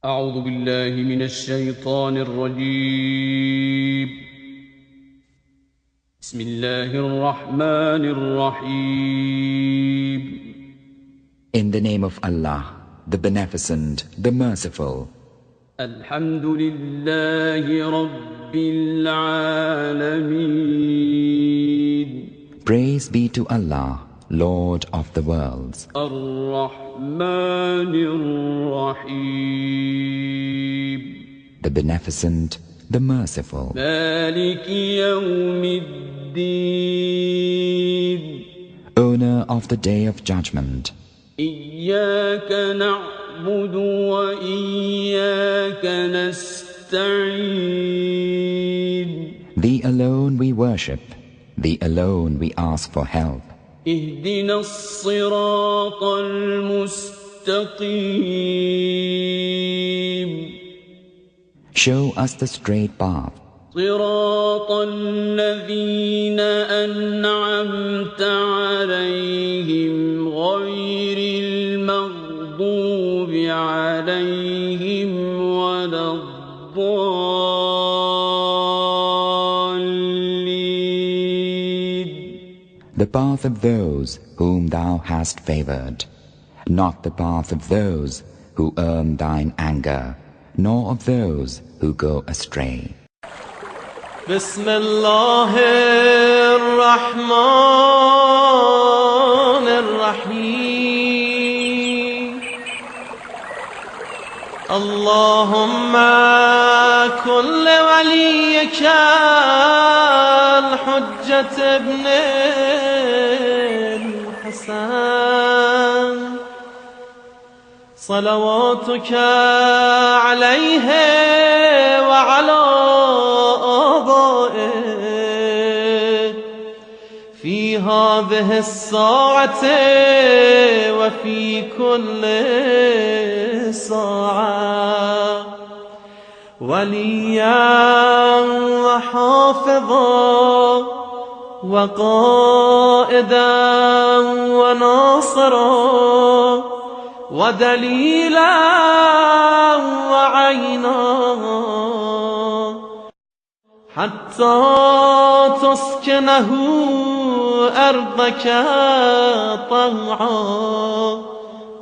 أعوذ بالله من الشيطان الرجيم. بسم الله الرحمن الرحيم. In the name of Allah, the Beneficent, the Merciful. الحمد لله رب العالمين. Praise be to Allah, Lord of the worlds. الرحمن الرحيم. The Beneficent, the Merciful. مالك يوم الدين. Owner of the Day of Judgment. إياك نعبد وإياك نستعين. Thee alone we worship, Thee alone we ask for help. اهدنا الصراط المستقيم. Show us the straight path. صراط الذين أنعمت عليهم غير المغضوب عليهم ولا الضالين. The path of those whom Thou hast favored, not the path of those who earn Thine anger, nor of those who go astray. بسم الله الرحمن الرحيم. اللهم كن لوليك الحجة ابن الحسن صلواتك عليه وعلى آبائه في هذه الساعة وفي كل ساعة وليا وحافظا وقائدا وناصرا ودليلا وعينا حتى تسكنه أرضك طوعا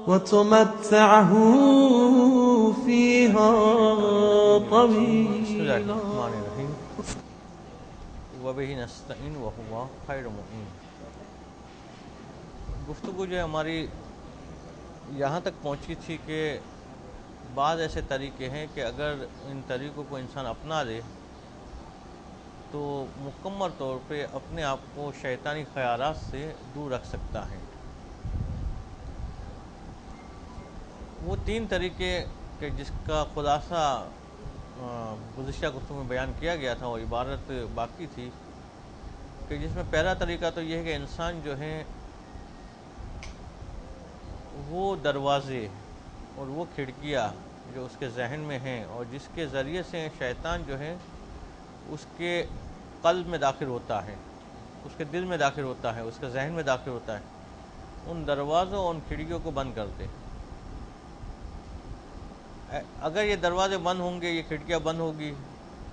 وتمتعه فيها طويلا. بسم الله الرحمن الرحیم وبه نستعین وهو خیر معین. گفتگو جو ہماری یہاں تک پہنچی تھی کہ بعض ایسے طریقے ہیں کہ اگر ان طریقوں کو انسان اپنا لے تو مکمل طور پہ اپنے آپ کو شیطانی خیالات سے دور رکھ سکتا ہے. وہ تین طریقے کہ جس کا خلاصہ گزشتہ گفتگو میں بیان کیا گیا تھا اور عبارت باقی تھی کہ جس میں پہلا طریقہ تو یہ ہے کہ انسان جو ہے وہ دروازے اور وہ کھڑکیاں جو اس کے ذہن میں ہیں اور جس کے ذریعے سے شیطان جو ہے اس کے قلب میں داخل ہوتا ہے، اس کے دل میں داخل ہوتا ہے، اس کے ذہن میں داخل ہوتا ہے، ان دروازوں اور ان کھڑکیوں کو بند کر دے. اگر یہ دروازے بند ہوں گے، یہ کھڑکیاں بند ہوگی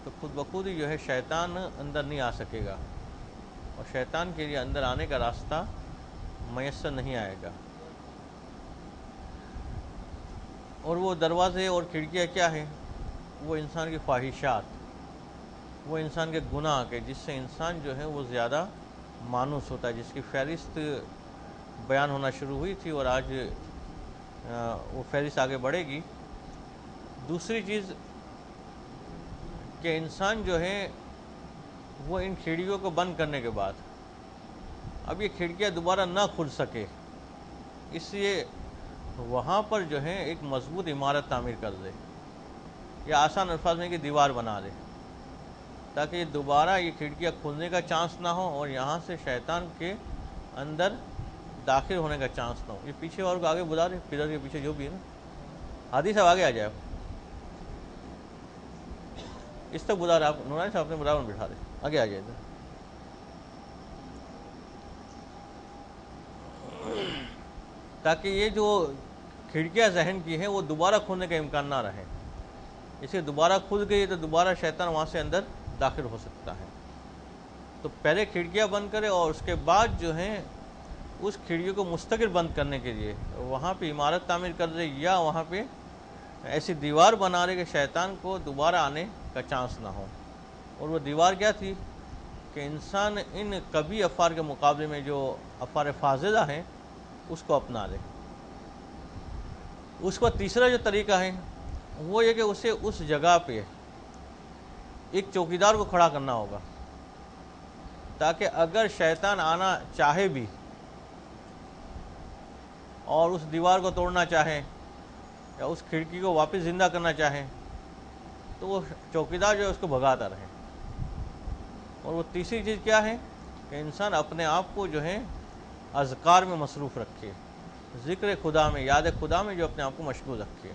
تو خود بخود ہی جو ہے شیطان اندر نہیں آ سکے گا اور شیطان کے لیے اندر آنے کا راستہ میسر نہیں آئے گا. اور وہ دروازے اور کھڑکیاں کیا ہیں؟ وہ انسان کی خواہشات، وہ انسان کے گناہ کے جس سے انسان جو ہے وہ زیادہ مانوس ہوتا ہے، جس کی فہرست بیان ہونا شروع ہوئی تھی اور آج وہ فہرست آگے بڑھے گی. دوسری چیز کہ انسان جو ہے وہ ان کھڑکیوں کو بند کرنے کے بعد اب یہ کھڑکیاں دوبارہ نہ کھل سکے، اس لیے وہاں پر جو ہے ایک مضبوط عمارت تعمیر کر دے یا آسان الفاظ میں کہ دیوار بنا دے تاکہ یہ دوبارہ یہ کھڑکیاں کھلنے کا چانس نہ ہو اور یہاں سے شیطان کے اندر داخل ہونے کا چانس نہ ہو. یہ پیچھے اور کو آگے بلا دے، پلر کے پیچھے جو بھی ہے نا، ہادی صاحب آگے آ جائے، اس تک بلا رہے آپ، نورانی صاحب اپنے برابر بٹھا دے، آگے آ جائے ادھر. تاکہ یہ جو کھڑکیاں ذہن کی ہیں وہ دوبارہ کھلنے کا امکان نہ رہے، اسے دوبارہ کھل گئی تو دوبارہ شیطان وہاں سے اندر داخل ہو سکتا ہے۔ تو پہلے کھڑکیاں بند کرے اور اس کے بعد جو ہیں اس کھڑکیوں کو مستقل بند کرنے کے لیے وہاں پہ عمارت تعمیر کر دے یا وہاں پہ ایسی دیوار بنا رہے کہ شیطان کو دوبارہ آنے کا چانس نہ ہو۔ اور وہ دیوار کیا تھی کہ انسان ان کبھی افعال کے مقابلے میں جو افعال فاضلہ ہیں اس کو اپنا لے۔ اس کا تیسرا جو طریقہ ہے وہ یہ کہ اسے اس جگہ پہ ایک چوکیدار کو کھڑا کرنا ہوگا، تاکہ اگر شیطان آنا چاہے بھی اور اس دیوار کو توڑنا چاہے یا اس کھڑکی کو واپس زندہ کرنا چاہے تو وہ چوکیدار جو ہے اس کو بھگاتا رہے۔ اور وہ تیسری چیز کیا ہے کہ انسان اپنے آپ کو جو ہے اذکار میں مصروف رکھے، ذکر خدا میں، یاد خدا میں جو اپنے آپ کو مشغول رکھے،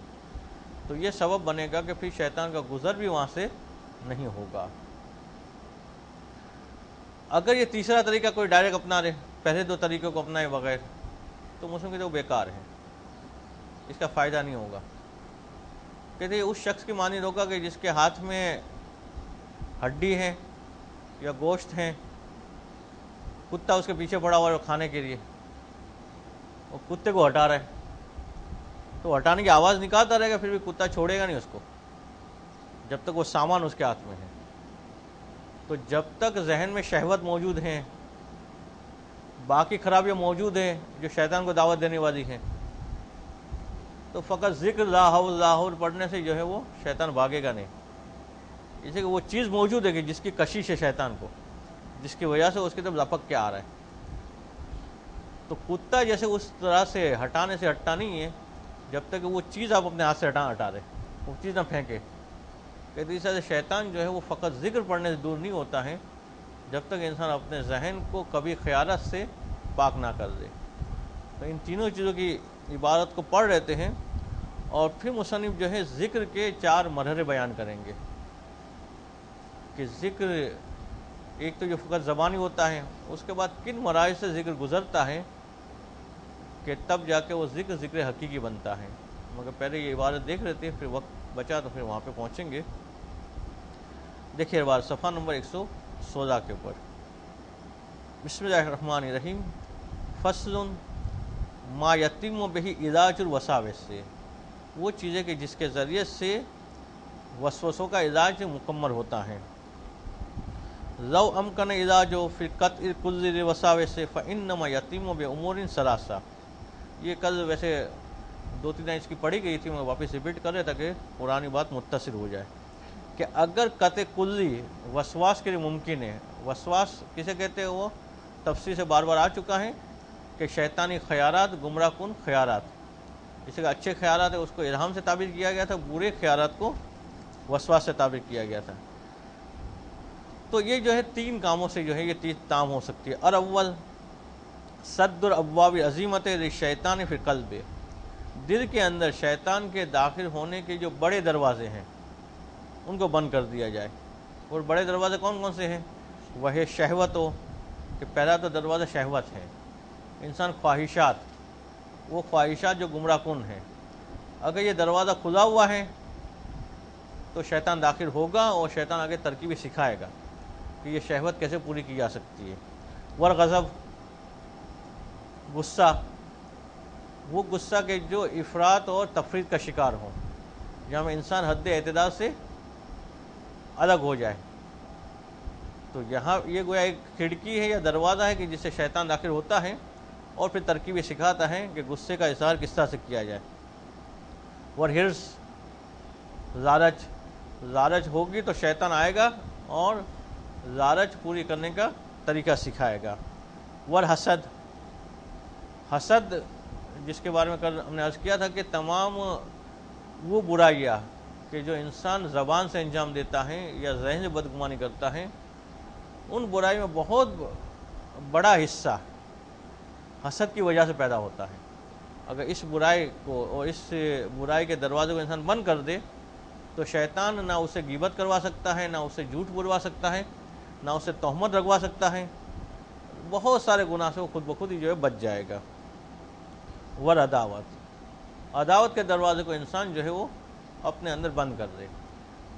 تو یہ سبب بنے گا کہ پھر شیطان کا گزر بھی وہاں سے نہیں ہوگا۔ اگر یہ تیسرا طریقہ کوئی ڈائریکٹ اپنا لے، پہلے دو طریقوں کو اپنائے بغیر، تو مسلم کہتے وہ بیکار ہے، اس کا فائدہ نہیں ہوگا۔ کہتے ہیں اس شخص کی مانند ہوگا کہ جس کے ہاتھ میں ہڈی ہے یا گوشت ہے، کتا اس کے پیچھے پڑا ہوا ہے کھانے کے لیے، وہ کتے کو ہٹا رہا ہے، تو ہٹانے کی آواز نکالتا رہے گا، پھر بھی کتا چھوڑے گا نہیں اس کو جب تک وہ سامان اس کے ہاتھ میں ہے۔ تو جب تک ذہن میں شہوت موجود ہیں، باقی خرابیاں موجود ہیں جو شیطان کو دعوت دینے والی ہیں، تو فقط ذکر لا حول لا حول پڑھنے سے جو ہے وہ شیطان بھاگے گا نہیں۔ اسے کہ وہ چیز موجود ہے کہ جس کی کشش ہے شیطان کو، جس کی وجہ سے اس کی طرف لپک کے آ رہا ہے۔ تو کتا جیسے اس طرح سے ہٹانے سے ہٹتا نہیں ہے جب تک کہ وہ چیز آپ اپنے ہاتھ سے ہٹا دیں، وہ چیز نہ پھینکے۔ کہ اس طرح سے شیطان جو ہے وہ فقط ذکر پڑھنے سے دور نہیں ہوتا ہے جب تک انسان اپنے ذہن کو کبھی خیالات سے پاک نہ کر دے۔ تو ان تینوں چیزوں کی عبارت کو پڑھ رہتے ہیں، اور پھر مصنف جو ہے ذکر کے 4 مرحلے بیان کریں گے کہ ذکر ایک تو جو فقط زبانی ہوتا ہے، اس کے بعد کن مراحل سے ذکر گزرتا ہے کہ تب جا کے وہ ذکر حقیقی بنتا ہے۔ مگر پہلے یہ عبارت دیکھ لیتے ہیں، پھر وقت بچا تو پھر وہاں پہ پہنچیں گے۔ دیکھیے عبارت صفحہ نمبر 116 کے اوپر، بسم اللہ الرحمن الرحیم، فصل ما یتم بہ علاج الوساوس، سے وہ چیزیں کہ جس کے ذریعے سے وسوسوں کا علاج مکمل ہوتا ہے۔ لو امکن علاج فی قطع کل الوساوس فانما یتم بامور ثلاثہ۔ یہ کل ویسے 2-3 اس کی پڑھی گئی تھی، میں واپس ریپیٹ کر رہا تھا کہ پرانی بات متصل ہو جائے، کہ اگر قطع کلی وسواس کے لیے ممکن ہے، وسواس کسے کہتے ہیں وہ تفصیل سے بار بار آ چکا ہے کہ شیطانی خیالات، گمراہ کن خیالات، جیسے کہ اچھے خیالات ہے اس کو الہام سے تعبیر کیا گیا تھا، برے خیالات کو وسواس سے تعبیر کیا گیا تھا۔ تو یہ جو ہے 3 کاموں سے جو ہے یہ 3 تام ہو سکتی ہے۔ الاول صد الابواب عظیمت للشیطان فی القلب، دل کے اندر شیطان کے داخل ہونے کے جو بڑے دروازے ہیں ان کو بند کر دیا جائے۔ اور بڑے دروازے کون کون سے ہیں؟ وہ شہوت ہو، کہ پہلا تو دروازہ شہوت ہے، انسان خواہشات، وہ خواہشات جو گمراہ کن ہیں، اگر یہ دروازہ کھلا ہوا ہے تو شیطان داخل ہوگا اور شیطان آگے ترکیبیں سکھائے گا کہ یہ شہوت کیسے پوری کی جا سکتی ہے۔ والغضب، غصہ، وہ غصہ کہ جو افراط اور تفریط کا شکار ہو، جہاں میں انسان حد اعتدال سے الگ ہو جائے، تو یہاں یہ گویا ایک کھڑکی ہے یا دروازہ ہے کہ جس سے شیطان داخل ہوتا ہے اور پھر ترکیبیں سکھاتا ہے کہ غصے کا اظہار کس طرح سے کیا جائے۔ والحرص، لالچ ہوگی تو شیطان آئے گا اور لالچ پوری کرنے کا طریقہ سکھائے گا۔ والحسد، حسد جس کے بارے میں کل ہم نے عرض کیا تھا کہ تمام وہ برائیاں کہ جو انسان زبان سے انجام دیتا ہے یا ذہن سے بدگمانی کرتا ہے، ان برائی میں بہت بڑا حصہ حسد کی وجہ سے پیدا ہوتا ہے۔ اگر اس برائی کو اور اس برائی کے دروازے کو انسان بند کر دے تو شیطان نہ اسے غیبت کروا سکتا ہے، نہ اسے جھوٹ بولوا سکتا ہے، نہ اسے تہمت لگوا سکتا ہے، بہت سارے گناہ سے وہ خود بخود ہی جو ہے بچ جائے گا۔ والعداوت، عداوت کے دروازے کو انسان جو ہے وہ اپنے اندر بند کر دے.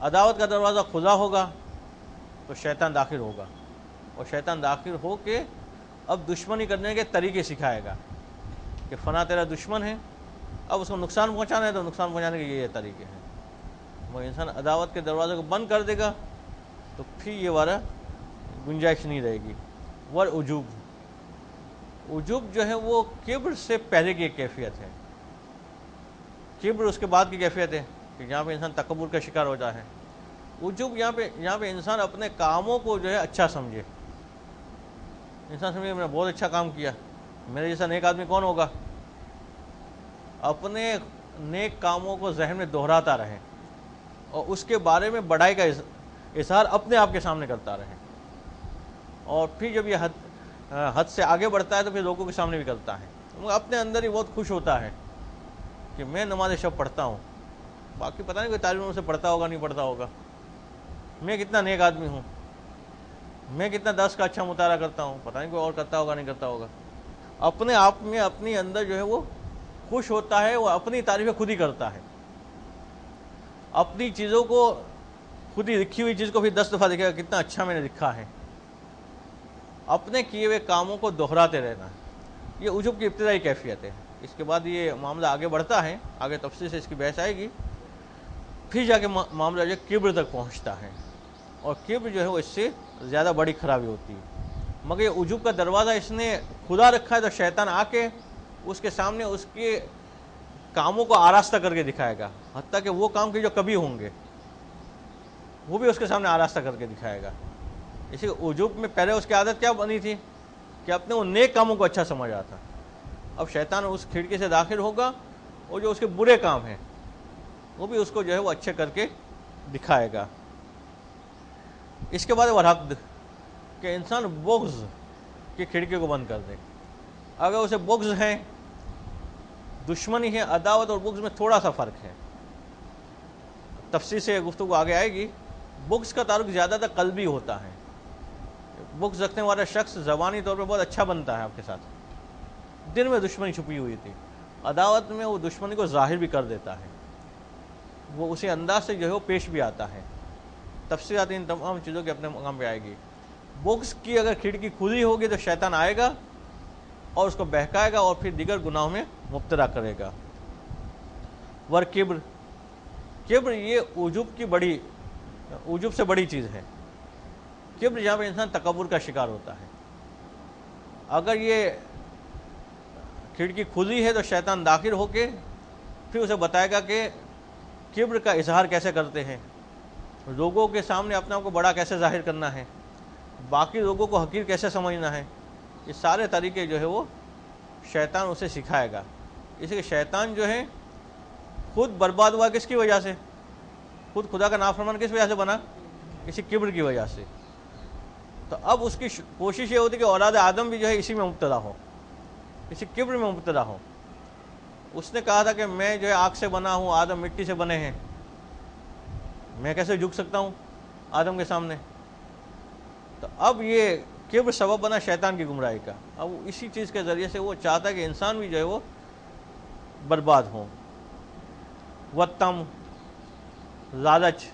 عداوت کا دروازہ کھلا ہوگا تو شیطان داخل ہوگا، اور شیطان داخل ہو کے اب دشمنی کرنے کے طریقے سکھائے گا کہ فلاں تیرا دشمن ہے، اب اس کو نقصان پہنچانا ہے تو نقصان پہنچانے کے یہ طریقے ہیں. وہ انسان عداوت کے دروازے کو بند کر دے گا تو پھر یہ والا گنجائش نہیں رہے گی. والعجوب، عجوب جو ہے وہ کبر سے پہلے کی ایک کیفیت ہے. کبر اس کے بعد کی کیفیت ہے کہ جہاں پہ انسان تکبر کا شکار ہوتا ہے. عجوب یہاں پہ انسان اپنے کاموں کو جو ہے اچھا سمجھے. انسان سمجھے میں نے بہت اچھا کام کیا، میرے جیسا نیک آدمی کون ہوگا. اپنے نیک کاموں کو ذہن میں دہراتا رہے اور اس کے بارے میں بڑائی کا اظہار اپنے آپ کے سامنے کرتا رہے، اور پھر جب یہ حد سے آگے بڑھتا ہے تو پھر لوگوں کے سامنے بھی کرتا ہے. اپنے اندر ہی بہت خوش ہوتا ہے کہ میں نماز شب پڑھتا ہوں، باقی پتہ نہیں کوئی طالب علم سے پڑھتا ہوگا نہیں پڑھتا ہوگا، میں کتنا نیک آدمی ہوں، میں کتنا درس کا اچھا مطالعہ کرتا ہوں، پتہ نہیں کوئی اور کرتا ہوگا نہیں کرتا ہوگا. اپنے آپ میں اپنی اندر جو ہے وہ خوش ہوتا ہے، وہ اپنی تعریفیں خود ہی کرتا ہے. اپنی چیزوں کو خود ہی لکھی ہوئی چیز کو پھر 10 دفعہ دیکھے گا کتنا اچھا میں نے لکھا ہے. اپنے کیے ہوئے کاموں کو دہراتے رہنا ہے. یہ عجب کی ابتدائی کیفیت ہے. اس کے بعد یہ معاملہ آگے بڑھتا ہے، آگے تفصیل سے اس کی بحث آئے گی. پھر جا کے معاملہ جو کبر تک پہنچتا ہے، اور کبر جو ہے وہ اس سے زیادہ بڑی خرابی ہوتی ہے. مگر یہ عجب کا دروازہ اس نے کھلا رکھا ہے تو شیطان آ کے اس کے سامنے اس کے کاموں کو آراستہ کر کے دکھائے گا، حتیٰ کہ وہ کام کے جو کبھی ہوں گے وہ بھی اس کے سامنے آراستہ کر کے دکھائے گا. اسی عجب میں پہلے اس کی عادت کیا بنی تھی کہ اپنے وہ نیک کاموں کو اچھا سمجھ آتا. اب شیطان اس کھڑکی سے داخل ہوگا اور جو اس کے برے کام ہیں وہ بھی اس کو جو ہے وہ اچھے کر کے دکھائے گا. اس کے بعد وہ حقد کہ انسان بغض کی کھڑکی کو بند کر دے. اگر اسے بغض ہے، دشمنی ہے، عداوت اور بغض میں تھوڑا سا فرق ہے، تفصیل سے گفتگو آگے آئے گی. بغض کا تعلق زیادہ تر قلبی ہوتا ہے. بغض رکھنے والا شخص زبانی طور پہ بہت اچھا بنتا ہے آپ کے ساتھ، دل میں دشمنی چھپی ہوئی تھی، عداوت میں وہ دشمنی کو ظاہر بھی کر دیتا ہے، وہ اسی انداز سے جو ہے وہ پیش بھی آتا ہے. تفصیلات ان تمام چیزوں کے اپنے مقام پہ آئے گی. بغض کی اگر کھڑکی کھلی ہوگی تو شیطان آئے گا اور اس کو بہکائے گا اور پھر دیگر گناہوں میں مبتلا کرے گا. کبر، کبر یہ عجب سے بڑی چیز ہے. کبر جہاں پہ انسان تکبر کا شکار ہوتا ہے. اگر یہ کھڑکی کھلی ہے تو شیطان داخل ہو کے پھر اسے بتائے گا کہ کبر کا اظہار کیسے کرتے ہیں، لوگوں کے سامنے اپنے آپ کو بڑا کیسے ظاہر کرنا ہے، باقی لوگوں کو حقیر کیسے سمجھنا ہے. یہ سارے طریقے جو ہے وہ شیطان اسے سکھائے گا. اس لیے شیطان جو ہے خود برباد ہوا کس کی وجہ سے، خود خدا کا نافرمان کس وجہ سے بنا، اسی کبر کی وجہ سے. تو اب اس کی کوشش یہ ہوتی کہ اولاد آدم بھی جو ہے اسی میں مبتلا ہو، اسی کبر میں مبتلا ہو. اس نے کہا تھا کہ میں جو ہے آگ سے بنا ہوں، آدم مٹی سے بنے ہیں، میں کیسے جھک سکتا ہوں آدم کے سامنے. تو اب یہ کبر سبب بنا شیطان کی گمراہی کا. اب اسی چیز کے ذریعے سے وہ چاہتا ہے کہ انسان بھی جو ہے وہ برباد ہو. وَالتَّمْ، لالچ،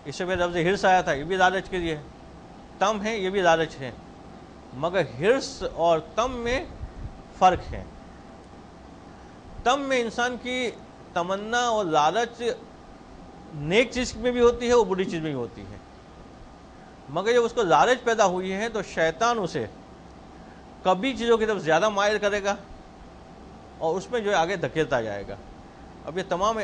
اس سے لفظ ہرس آیا تھا، یہ بھی لالچ کے لیے. تم ہے، یہ بھی لالچ ہے، مگر ہرس اور تم میں فرق ہے. تم میں انسان کی تمنا اور لالچ نیک چیز میں بھی ہوتی ہے، وہ بری چیز میں بھی ہوتی ہے. مگر جب اس کو لالچ پیدا ہوئی ہے تو شیطان اسے کبھی چیزوں کی طرف زیادہ مائل کرے گا اور اس میں جو ہے آگے دھکیلتا جائے گا. اب یہ تمام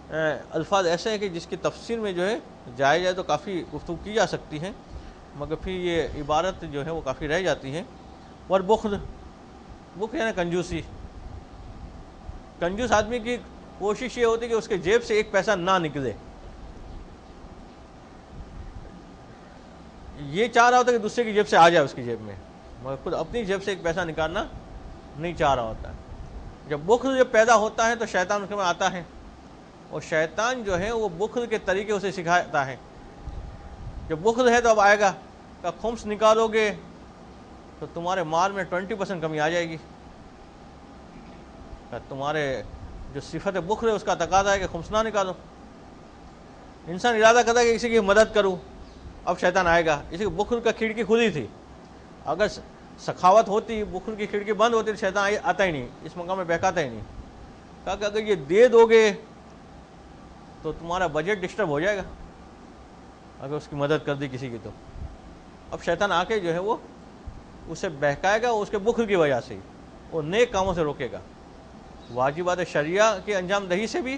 الفاظ ایسے ہیں کہ جس کی تفسیر میں جو ہے جائے تو کافی گفتگو کی جا سکتی ہے، مگر پھر یہ عبارت جو ہے وہ کافی رہ جاتی ہے. اور بخل یعنی کنجوسی. کنجوس آدمی کی کوشش یہ ہوتی ہے کہ اس کے جیب سے ایک پیسہ نہ نکلے. یہ چاہ رہا ہوتا ہے کہ دوسرے کی جیب سے آ جائے اس کی جیب میں، مگر خود اپنی جیب سے ایک پیسہ نکالنا نہیں چاہ رہا ہوتا ہے. جب بخل جب پیدا ہوتا ہے تو شیطان اس میں آتا ہے، اور شیطان جو ہے وہ بخل کے طریقے اسے سکھاتا ہے. جب بخل ہے تو اب آئے گا کہ خمس نکالو گے تو تمہارے مال میں 20% کمی آ جائے گی، تمہارے جو صفت بخل ہے اس کا تقاضا ہے کہ خمسنا نکالو. انسان ارادہ کرتا ہے کہ کسی کی مدد کروں, اب شیطان آئے گا. اسی بخل کا کھڑکی کھلی ہی تھی, اگر سخاوت ہوتی, بخل کی کھڑکی بند ہوتی تو شیطان آتا ہی نہیں, اس مقام میں بہکاتا ہی نہیں. کہا کہ اگر یہ دے دو گے تو تمہارا بجٹ ڈسٹرب ہو جائے گا اگر اس کی مدد کر دی کسی کی تو. اب شیطان آ کے جو ہے وہ اسے بہکائے گا, اس کے بخل کی وجہ سے وہ نیک کاموں سے روکے گا, واجبات شریعہ کی انجام دہی سے بھی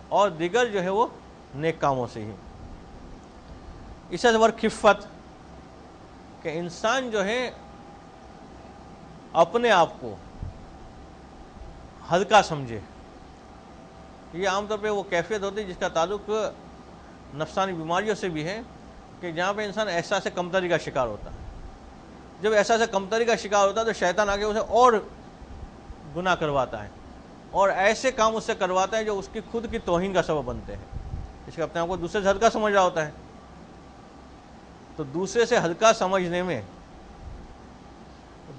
اور دیگر جو ہے وہ نیک کاموں سے ہی. اس سے زبر خفت کہ انسان جو ہے اپنے آپ کو ہلکا سمجھے. یہ عام طور پہ وہ کیفیت ہوتی ہے جس کا تعلق نفسانی بیماریوں سے بھی ہے, کہ جہاں پہ انسان احساس کمتری کا شکار ہوتا ہے. جب احساس کمتری کا شکار ہوتا ہے تو شیطان آگے اسے اور گناہ کرواتا ہے اور ایسے کام اس سے کرواتا ہے جو اس کی خود کی توہین کا سبب بنتے ہیں. اس کے اپنے آپ کو دوسرے سے ہلکا سمجھ رہا ہوتا ہے, تو دوسرے سے ہلکا سمجھنے میں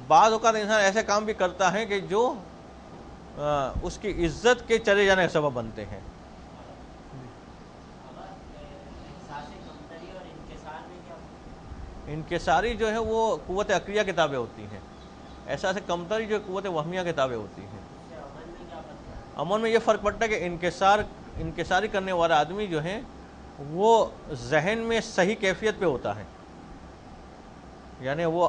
بعض اوقات انسان ایسے کام بھی کرتا ہے کہ جو اس کی عزت کے چلے جانے کا سبب بنتے ہیں. انکساری جو ہے وہ قوت عقلیہ کتابیں ہوتی ہیں, احساس کمتری جو قوت وہمیہ کتابیں ہوتی ہیں. عمل میں یہ فرق پڑتا ہے کہ انکساری کرنے والا آدمی جو ہے وہ ذہن میں صحیح کیفیت پہ ہوتا ہے, یعنی وہ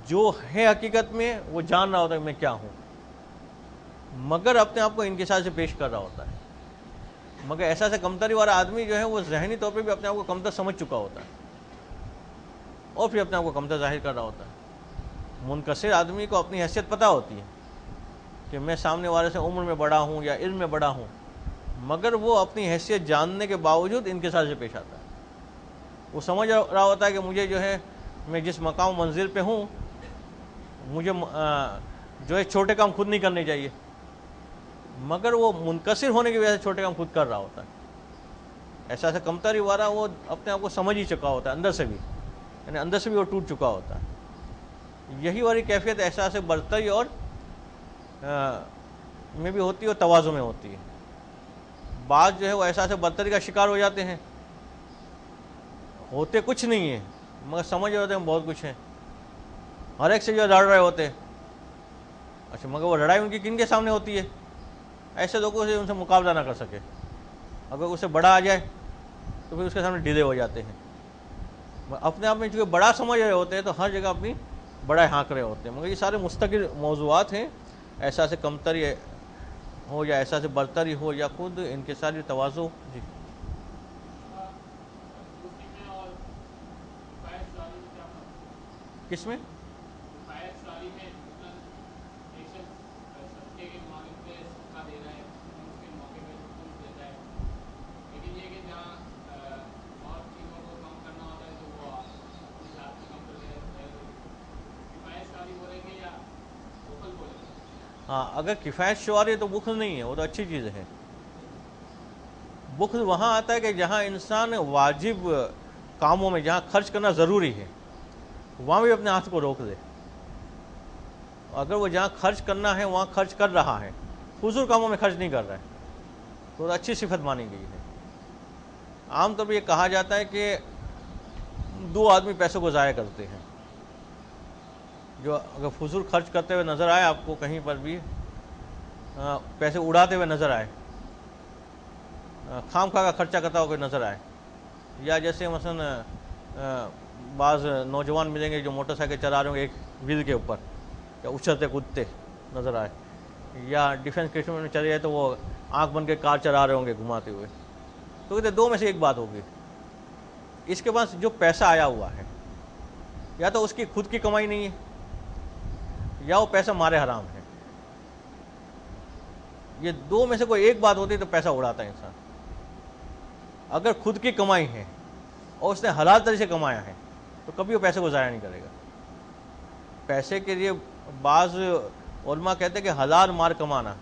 جو ہے حقیقت میں وہ جان رہا ہوتا ہے کہ میں کیا ہوں, مگر اپنے آپ کو انکسار سے پیش کر رہا ہوتا ہے. مگر احساس کمتری والا آدمی جو ہے وہ ذہنی طور پہ بھی اپنے آپ کو کمتر سمجھ چکا ہوتا ہے اور پھر اپنے آپ کو کمتر ظاہر کر رہا ہوتا ہے. منکسر آدمی کو اپنی حیثیت پتہ ہوتی ہے کہ میں سامنے والے سے عمر میں بڑا ہوں یا علم میں بڑا ہوں, مگر وہ اپنی حیثیت جاننے کے باوجود انکسار سے پیش آتا ہے. وہ سمجھ رہا ہوتا ہے کہ مجھے جو ہے میں جس مقام منزل پہ ہوں مجھے جو ہے چھوٹے کام خود نہیں کرنے چاہیے, مگر وہ منکسر ہونے کی وجہ سے چھوٹے کام خود کر رہا ہوتا ہے. ایسا کمتری والا وہ اپنے آپ کو سمجھ ہی چکا ہوتا ہے اندر سے بھی, یعنی اندر سے بھی وہ ٹوٹ چکا ہوتا ہے. یہی والی کیفیت احساس برتری اور میں بھی ہوتی ہے اور تواضع میں ہوتی ہے. بعض جو ہے وہ احساس برتری کا شکار ہو جاتے ہیں, ہوتے کچھ نہیں ہیں مگر سمجھ رہے ہوتے ہیں بہت کچھ ہیں, ہر ایک سے جو لڑ رہے ہوتے ہیں. اچھا, مگر وہ لڑائی ان کی کن کے سامنے ہوتی ہے؟ ایسے لوگوں سے ان سے مقابلہ نہ کر سکے. اگر اسے بڑا آ جائے تو پھر اس کے سامنے ڈھیلے ہو جاتے ہیں. اپنے آپ میں چونکہ بڑا سمجھ رہے ہوتے ہیں تو ہر جگہ اپنی بڑا ہانک رہے ہوتے ہیں. مگر یہ سارے مستقل موضوعات ہیں, احساس کمتری ہو یا احساس برتری ہو یا خود انکساری تواضع. جی کس میں؟ ہاں, اگر کفایت شعاری ہے تو بخل نہیں ہے, وہ تو اچھی چیز ہے. بخل وہاں آتا ہے کہ جہاں انسان واجب کاموں میں جہاں خرچ کرنا ضروری ہے وہاں بھی اپنے ہاتھ کو روک دے. اگر وہ جہاں خرچ کرنا ہے وہاں خرچ کر رہا ہے, فضول کاموں میں خرچ نہیں کر رہا ہے, تو اچھی صفت مانی گئی ہے. عام طور پہ یہ کہا جاتا ہے کہ دو آدمی پیسوں کو ضائع کرتے ہیں. جو اگر فضول خرچ کرتے ہوئے نظر آئے آپ کو کہیں پر بھی, پیسے اڑاتے ہوئے نظر آئے, خام خواہ کا خرچہ کرتا ہوا کوئی نظر آئے, یا جیسے مثلا بعض نوجوان ملیں گے جو موٹر سائیکل چلا رہے ہوں گے ایک ویل کے اوپر, یا اچھلتے کودتے نظر آئے, یا ڈیفینس کشمیر میں چلے جائے تو وہ آنکھ بن کے کار چلا رہے ہوں گے گھماتے ہوئے. تو کہتے دو میں سے ایک بات ہوگی, اس کے پاس جو پیسہ آیا ہوا ہے یا تو اس کی خود کی کمائی نہیں ہے یا وہ پیسہ مارے حرام ہے. یہ دو میں سے کوئی ایک بات ہوتی ہے تو پیسہ اڑاتا ہے انسان. اگر خود کی کمائی ہے اور اس نے حلال طریقے سے کمایا ہے تو کبھی وہ پیسے کو ضائع نہیں کرے گا. پیسے کے لیے بعض علماء کہتے ہیں کہ حلال مار کمانا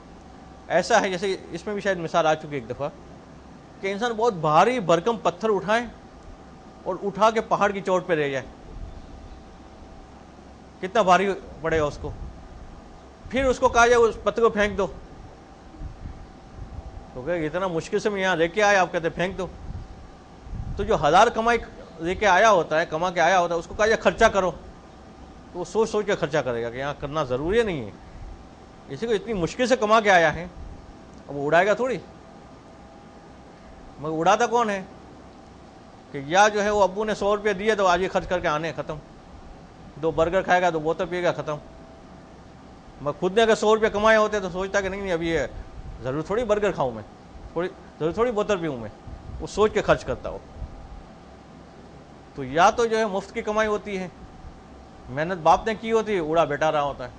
ایسا ہے جیسے اس میں بھی شاید مثال آ چکی ایک دفعہ, کہ انسان بہت بھاری بھرکم پتھر اٹھائے اور اٹھا کے پہاڑ کی چوٹ پہ لے جائے, کتنا بھاری پڑے گا اس کو. پھر اس کو کہا جائے اس پتھر کو پھینک دو, تو کہ اتنا مشکل سے میں یہاں لے کے آیا، آپ کہتے پھینک دو. تو جو 1000 کمائی لے کے آیا ہوتا ہے، کما کے آیا ہوتا ہے، اس کو کہا یہ خرچہ کرو، تو وہ سوچ سوچ کے خرچہ کرے گا کہ یہاں کرنا ضروری نہیں ہے. اسی کو اتنی مشکل سے کما کے آیا ہے، اب وہ اڑائے گا تھوڑی. مگر اڑاتا کون ہے؟ کہ یا جو ہے وہ ابو نے 100 روپے دیے تو آج یہ خرچ کر کے آنے، ختم. 2 برگر کھائے گا، 2 بوتل پیے گا، ختم. مگر خود نے اگر 100 روپے کمائے ہوتے تو سوچتا کہ نہیں ابھی یہ ضرور تھوڑی برگر کھاؤں میں، ضرور تھوڑی بوتل پیوں میں، وہ سوچ کے خرچ کرتا ہو. تو یا تو جو ہے مفت کی کمائی ہوتی ہے، محنت باپ نے کی ہوتی ہے، اڑا بیٹا رہا ہوتا ہے،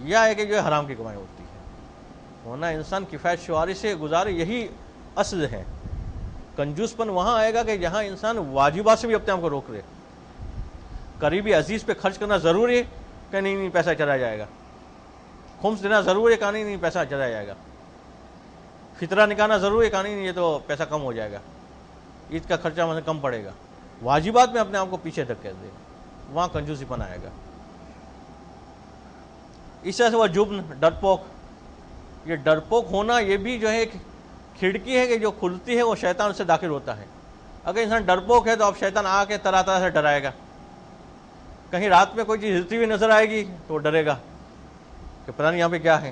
یا ہے کہ جو ہے حرام کی کمائی ہوتی ہے. ورنہ انسان کفایت شعاری سے گزارے، یہی اصل ہے. کنجوس پن وہاں آئے گا کہ جہاں انسان واجبات سے بھی اپنے آپ کو روک لے. قریبی عزیز پہ خرچ کرنا ضروری ہے کہ نہیں پیسہ چلا جائے گا. خمس دینا ضروری ہے کہ نہیں پیسہ چلا جائے گا. فطرہ نکالنا ضروری ہے کہ نہیں یہ تو پیسہ کم ہو جائے گا، عید کا خرچہ مجھے کم پڑے گا. واجبات میں اپنے آپ کو پیچھے دھکیل دے گا، وہاں کنجوسی پن آئے گا. اس طرح سے وہ جبن، ڈرپوک. یہ ڈرپوک ہونا یہ بھی جو ہے ایک کھڑکی ہے کہ جو کھلتی ہے، وہ شیطان سے داخل ہوتا ہے. اگر انسان ڈرپوک ہے تو اب شیطان آ کے طرح طرح سے ڈرائے گا. کہیں رات میں کوئی چیز ہلتی ہوئی نظر آئے گی تو ڈرے گا کہ پتہ نہیں یہاں پہ کیا ہے.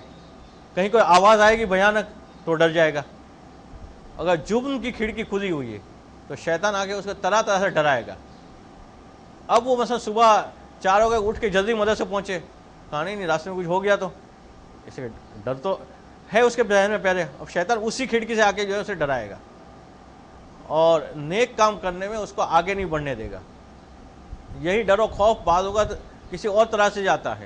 کہیں کوئی آواز آئے گی بھیانک تو ڈر جائے گا. اگر جبن کی کھڑکی کھلی ہوئی ہے تو شیطان آ کے اس کو طرح طرح سے ڈرائے گا. اب وہ مثلا صبح 4 بجے اٹھ کے جلدی مدرسے پہنچے، کہا نہیں راستے میں کچھ ہو گیا تو اسے ڈر تو ہے اس کے ذہن میں پہلے. اب شیطان اسی کھڑکی سے آ کے جو ہے اسے ڈرائے گا اور نیک کام کرنے میں اس کو آگے نہیں بڑھنے دے گا. یہی ڈر و خوف بعض اوقات کسی اور طرح سے جاتا ہے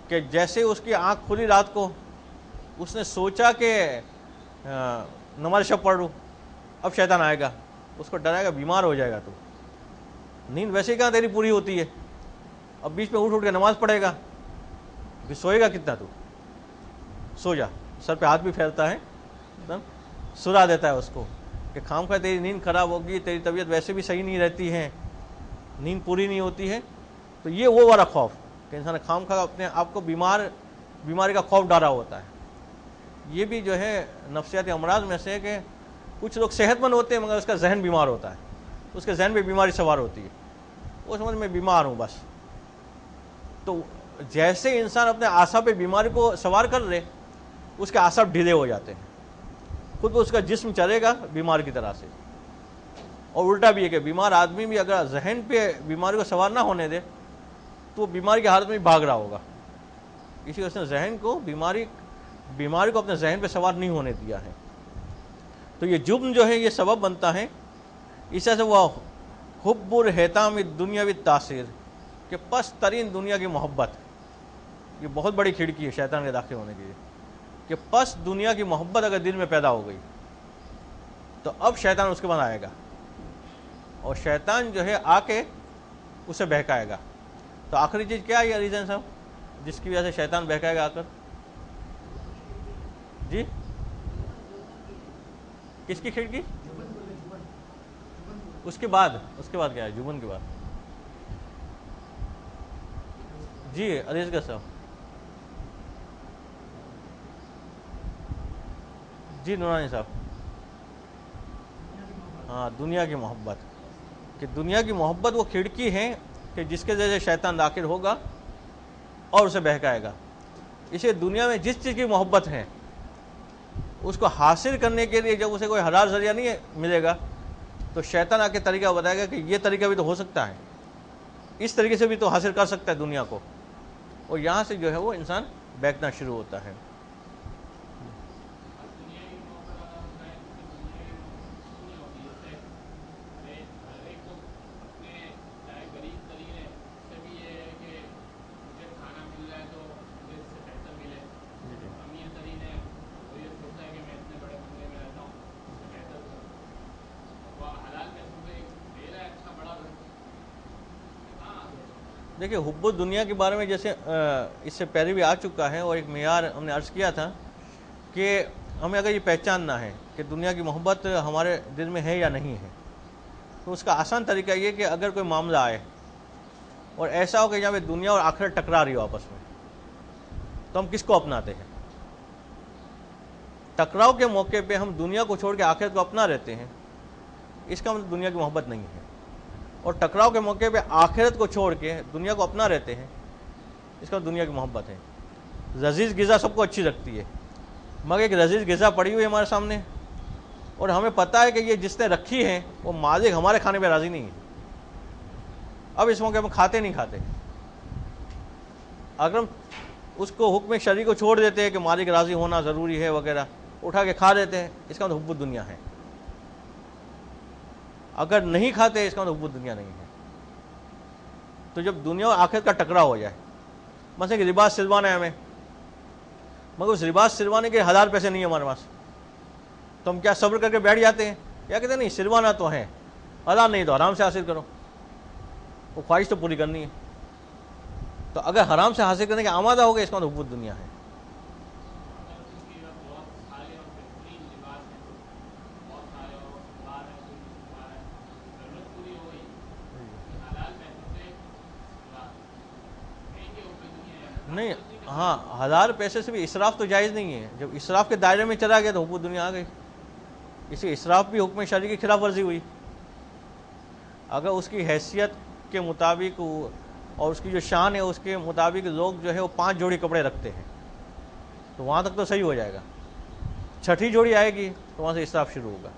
کہ جیسے اس کی آنکھ کھلی رات کو، اس نے سوچا کہ نماز شب پڑھ لوں، اب شیطان آئے گا اس کو ڈرائے گا بیمار ہو جائے گا. تو نیند ویسے ہی کہاں تیری پوری ہوتی ہے، اب بیچ میں اٹھ کے نماز پڑھے گا، پھر سوئے گا کتنا؟ تو سو جا. سر پہ ہاتھ بھی پھیرتا ہے، سلا دیتا ہے اس کو کہ خام خواہ تیری نیند خراب ہوگی، تیری طبیعت ویسے بھی صحیح نہیں رہتی ہے، نیند پوری نہیں ہوتی ہے. تو یہ وہ والا خوف کہ انسان خام خواہ اپنے آپ کو بیماری کا خوف ڈالا ہوتا ہے. یہ بھی جو ہے نفسیاتی امراض میں سے کہ کچھ لوگ صحت مند ہوتے ہیں مگر اس کا ذہن بیمار ہوتا ہے، اس کے ذہن پہ بیماری سوار ہوتی ہے، وہ سمجھ میں بیمار ہوں بس. تو جیسے انسان اپنے اعصاب پہ بیماری کو سوار کر لے، اس کے اعصاب ڈھیلے ہو جاتے ہیں، خود اس کا جسم چلے گا بیمار کی طرح سے. اور الٹا بھی ہے کہ بیمار آدمی بھی اگر ذہن پہ بیماری کو سوار نہ ہونے دے تو وہ بیماری کی حالت میں بھاگ رہا ہوگا. اسی وجہ سے ذہن کو بیماری کو اپنے ذہن پہ سوار نہیں ہونے دیا ہے. تو یہ جبن جو ہے یہ سبب بنتا ہے. اس طرح سے وہ حب الحطام دنیاوی تاثیر کہ پست ترین دنیا کی محبت، یہ بہت بڑی کھڑکی ہے شیطان کے داخل ہونے کی کہ پست دنیا کی محبت اگر دل میں پیدا ہو گئی تو اب شیطان اس کے بعد آئے گا اور شیطان جو ہے آ کے اسے بہکائے گا. تو آخری چیز کیا ہے یہ ریزن صاحب جس کی وجہ سے شیطان بہکائے گا آ کر؟ جی کس کی کھڑکی؟ اس کے بعد کیا ہے؟ جبن کے بعد. جی عزیز کا صاحب. جی نورانی صاحب. ہاں دنیا کی محبت، کہ دنیا کی محبت وہ کھڑکی ہے کہ جس کے ذریعے شیطان داخل ہوگا اور اسے بہکائے گا. اسے دنیا میں جس چیز کی محبت ہے اس کو حاصل کرنے کے لیے جب اسے کوئی حلال ذریعہ نہیں ملے گا تو شیطان آ کے طریقہ بتائے گا کہ یہ طریقہ بھی تو ہو سکتا ہے، اس طریقے سے بھی تو حاصل کر سکتا ہے دنیا کو، اور یہاں سے جو ہے وہ انسان بہکنا شروع ہوتا ہے. دیکھیے حب دنیا کے بارے میں جیسے اس سے پہلے بھی آ چکا ہے اور ایک معیار ہم نے عرض کیا تھا کہ ہمیں اگر یہ پہچاننا ہے کہ دنیا کی محبت ہمارے دل میں ہے یا نہیں ہے تو اس کا آسان طریقہ یہ کہ اگر کوئی معاملہ آئے اور ایسا ہو کہ جہاں پہ دنیا اور آخرت ٹکرا رہی ہو آپس میں تو ہم کس کو اپناتے ہیں؟ ٹکراؤ کے موقع پہ ہم دنیا کو چھوڑ کے آخرت کو اپنا رہتے ہیں، اس کا مطلب دنیا کی محبت نہیں ہے، اور ٹکراؤ کے موقع پہ آخرت کو چھوڑ کے دنیا کو اپنا رہتے ہیں، اس کا مطلب دنیا کی محبت ہے۔ لذیذ غذا سب کو اچھی لگتی ہے، مگر ایک لذیذ غذا پڑی ہوئی ہے ہمارے سامنے، اور ہمیں پتہ ہے کہ یہ جس نے رکھی ہے وہ مالک ہمارے کھانے پہ راضی نہیں ہے، اب اس موقع ہم کھاتے نہیں کھاتے۔ اگر ہم اس کو حکم شرعی کو چھوڑ دیتے ہیں کہ مالک راضی ہونا ضروری ہے وغیرہ، اٹھا کے کھا دیتے ہیں، اس کا مطلب حب الدنیا ہے۔ اگر نہیں کھاتے اس کا مطلب حب الدنیا نہیں ہے۔ تو جب دنیا اور آخرت کا ٹکراؤ ہو جائے، مثلا کہ لباس سلوانا ہے ہمیں، مگر اس لباس سلوانے کے 1000 پیسے نہیں ہے ہمارے پاس، تو ہم کیا صبر کر کے بیٹھ جاتے ہیں؟ کیا کہتے ہیں نہیں سلوانا تو ہے، حلال نہیں تو آرام سے حاصل کرو، وہ خواہش تو پوری کرنی ہے۔ تو اگر حرام سے حاصل کرنے کے آمادہ ہو گئے اس کا مطلب حب الدنیا ہے۔ نہیں ہاں، 1000 پیسے سے بھی اسراف تو جائز نہیں ہے، جب اسراف کے دائرے میں چلا گیا تو حب الدنیا آ گئی، اسی اسراف بھی حکم شرعی کی خلاف ورزی ہوئی۔ اگر اس کی حیثیت کے مطابق اور اس کی جو شان ہے اس کے مطابق لوگ جو ہے وہ 5 جوڑی کپڑے رکھتے ہیں تو وہاں تک تو صحیح ہو جائے گا، 6ٹھی جوڑی آئے گی تو وہاں سے اسراف شروع ہوگا۔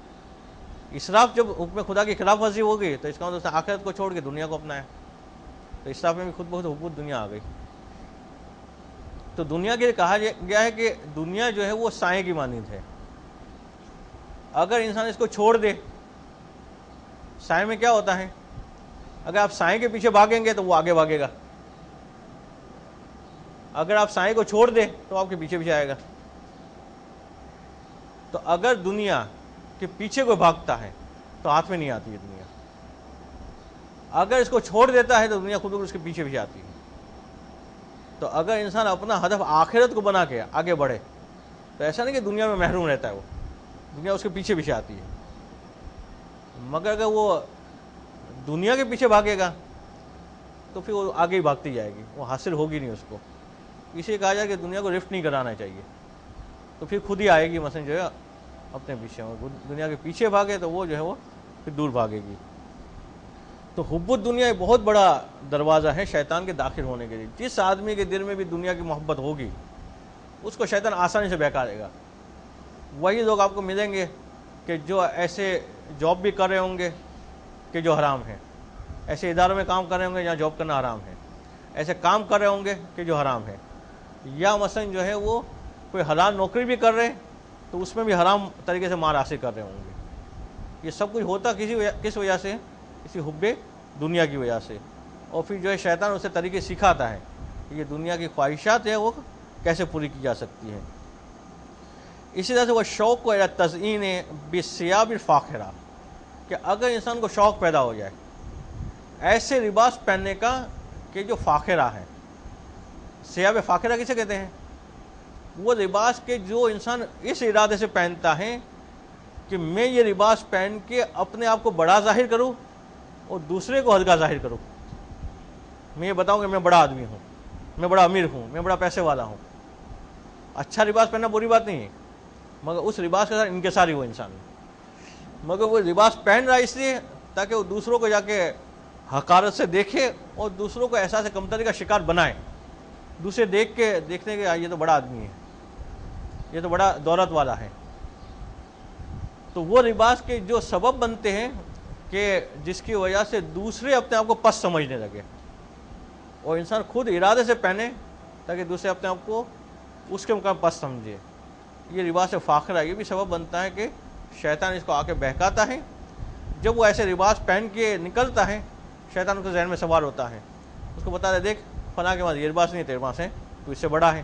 اسراف جب حکم خدا کی خلاف ورزی ہوگی تو اس کا مطلب آخرت کو چھوڑ کے دنیا کو اپنایا، تو اسراف میں بھی خود بخود حب الدنیا آ گئی۔ تو دنیا کے لیے کہا گیا ہے کہ دنیا جو ہے وہ سائے کی مانند ہے، اگر انسان اس کو چھوڑ دے، سائے میں کیا ہوتا ہے، اگر آپ سائے کے پیچھے بھاگیں گے تو وہ آگے بھاگے گا، اگر آپ سائے کو چھوڑ دیں تو آپ کے پیچھے پیچھے آئے گا۔ تو اگر دنیا کے پیچھے کوئی بھاگتا ہے تو ہاتھ میں نہیں آتی ہے دنیا، اگر اس کو چھوڑ دیتا ہے تو دنیا خود اس کے پیچھے پیچھے آتی ہے۔ تو اگر انسان اپنا ہدف آخرت کو بنا کے آگے بڑھے تو ایسا نہیں کہ دنیا میں محروم رہتا ہے، وہ دنیا اس کے پیچھے پیچھے آتی ہے، مگر اگر وہ دنیا کے پیچھے بھاگے گا تو پھر وہ آگے ہی بھاگتی جائے گی، وہ حاصل ہوگی نہیں اس کو۔ اس لیے کہا جائے کہ دنیا کو رفٹ نہیں کرانا چاہیے، تو پھر خود ہی آئے گی، مثلا جو ہے اپنے پیچھے، دنیا کے پیچھے بھاگے تو وہ جو ہے وہ پھر دور بھاگے گی۔ تو حب الدنیا ایک بہت بڑا دروازہ ہے شیطان کے داخل ہونے کے لیے۔ جس آدمی کے دل میں بھی دنیا کی محبت ہوگی اس کو شیطان آسانی سے بہکا گا۔ وہی لوگ آپ کو ملیں گے کہ جو ایسے جاب بھی کر رہے ہوں گے کہ جو حرام ہے، ایسے اداروں میں کام کر رہے ہوں گے جہاں جاب کرنا حرام ہے، ایسے کام کر رہے ہوں گے کہ جو حرام ہے، یا مثلا جو ہے وہ کوئی حلال نوکری بھی کر رہے تو اس میں بھی حرام طریقے سے مال حاصل کر رہے ہوں گے۔ یہ سب کچھ ہوتا کس وجہ سے؟ اسی حب دنیا کی وجہ سے۔ اور پھر جو ہے شیطان اسے طریقے سکھاتا ہے کہ یہ دنیا کی خواہشات ہے وہ کیسے پوری کی جا سکتی ہیں۔ اسی طرح سے وہ شوق کو تزئین بالثیاب الفاخرہ، کہ اگر انسان کو شوق پیدا ہو جائے ایسے لباس پہننے کا کہ جو فاخرہ ہے۔ ثیاب فاخرہ کسے کہتے ہیں؟ وہ لباس کے جو انسان اس ارادے سے پہنتا ہے کہ میں یہ لباس پہن کے اپنے آپ کو بڑا ظاہر کروں اور دوسرے کو ہلکا ظاہر کروں، میں یہ بتاؤں کہ میں بڑا آدمی ہوں، میں بڑا امیر ہوں، میں بڑا پیسے والا ہوں۔ اچھا لباس پہننا بری بات نہیں ہے، مگر اس لباس کے ساتھ انکساری ہو انسان میں، مگر وہ لباس پہن رہا ہے اس لیے تاکہ وہ دوسروں کو جا کے حقارت سے دیکھے اور دوسروں کو احساس کمتری کا شکار بنائے، دوسرے دیکھنے کے یہ تو بڑا آدمی ہے، یہ تو بڑا دولت والا ہے۔ تو وہ لباس کے جو سبب بنتے ہیں کہ جس کی وجہ سے دوسرے اپنے آپ کو پست سمجھنے لگے اور انسان خود ارادے سے پہنے تاکہ دوسرے اپنے آپ کو اس کے مقام پست سمجھے، یہ لباس فاخرہ یہ بھی سبب بنتا ہے کہ شیطان اس کو آ کے بہکاتا ہے۔ جب وہ ایسے لباس پہن کے نکلتا ہے شیطان اس کے ذہن میں سوار ہوتا ہے، اس کو بتا دے دیکھ فلاں کے پاس یہ لباس نہیں تیرے پاس ہے، تو اس سے بڑا ہے،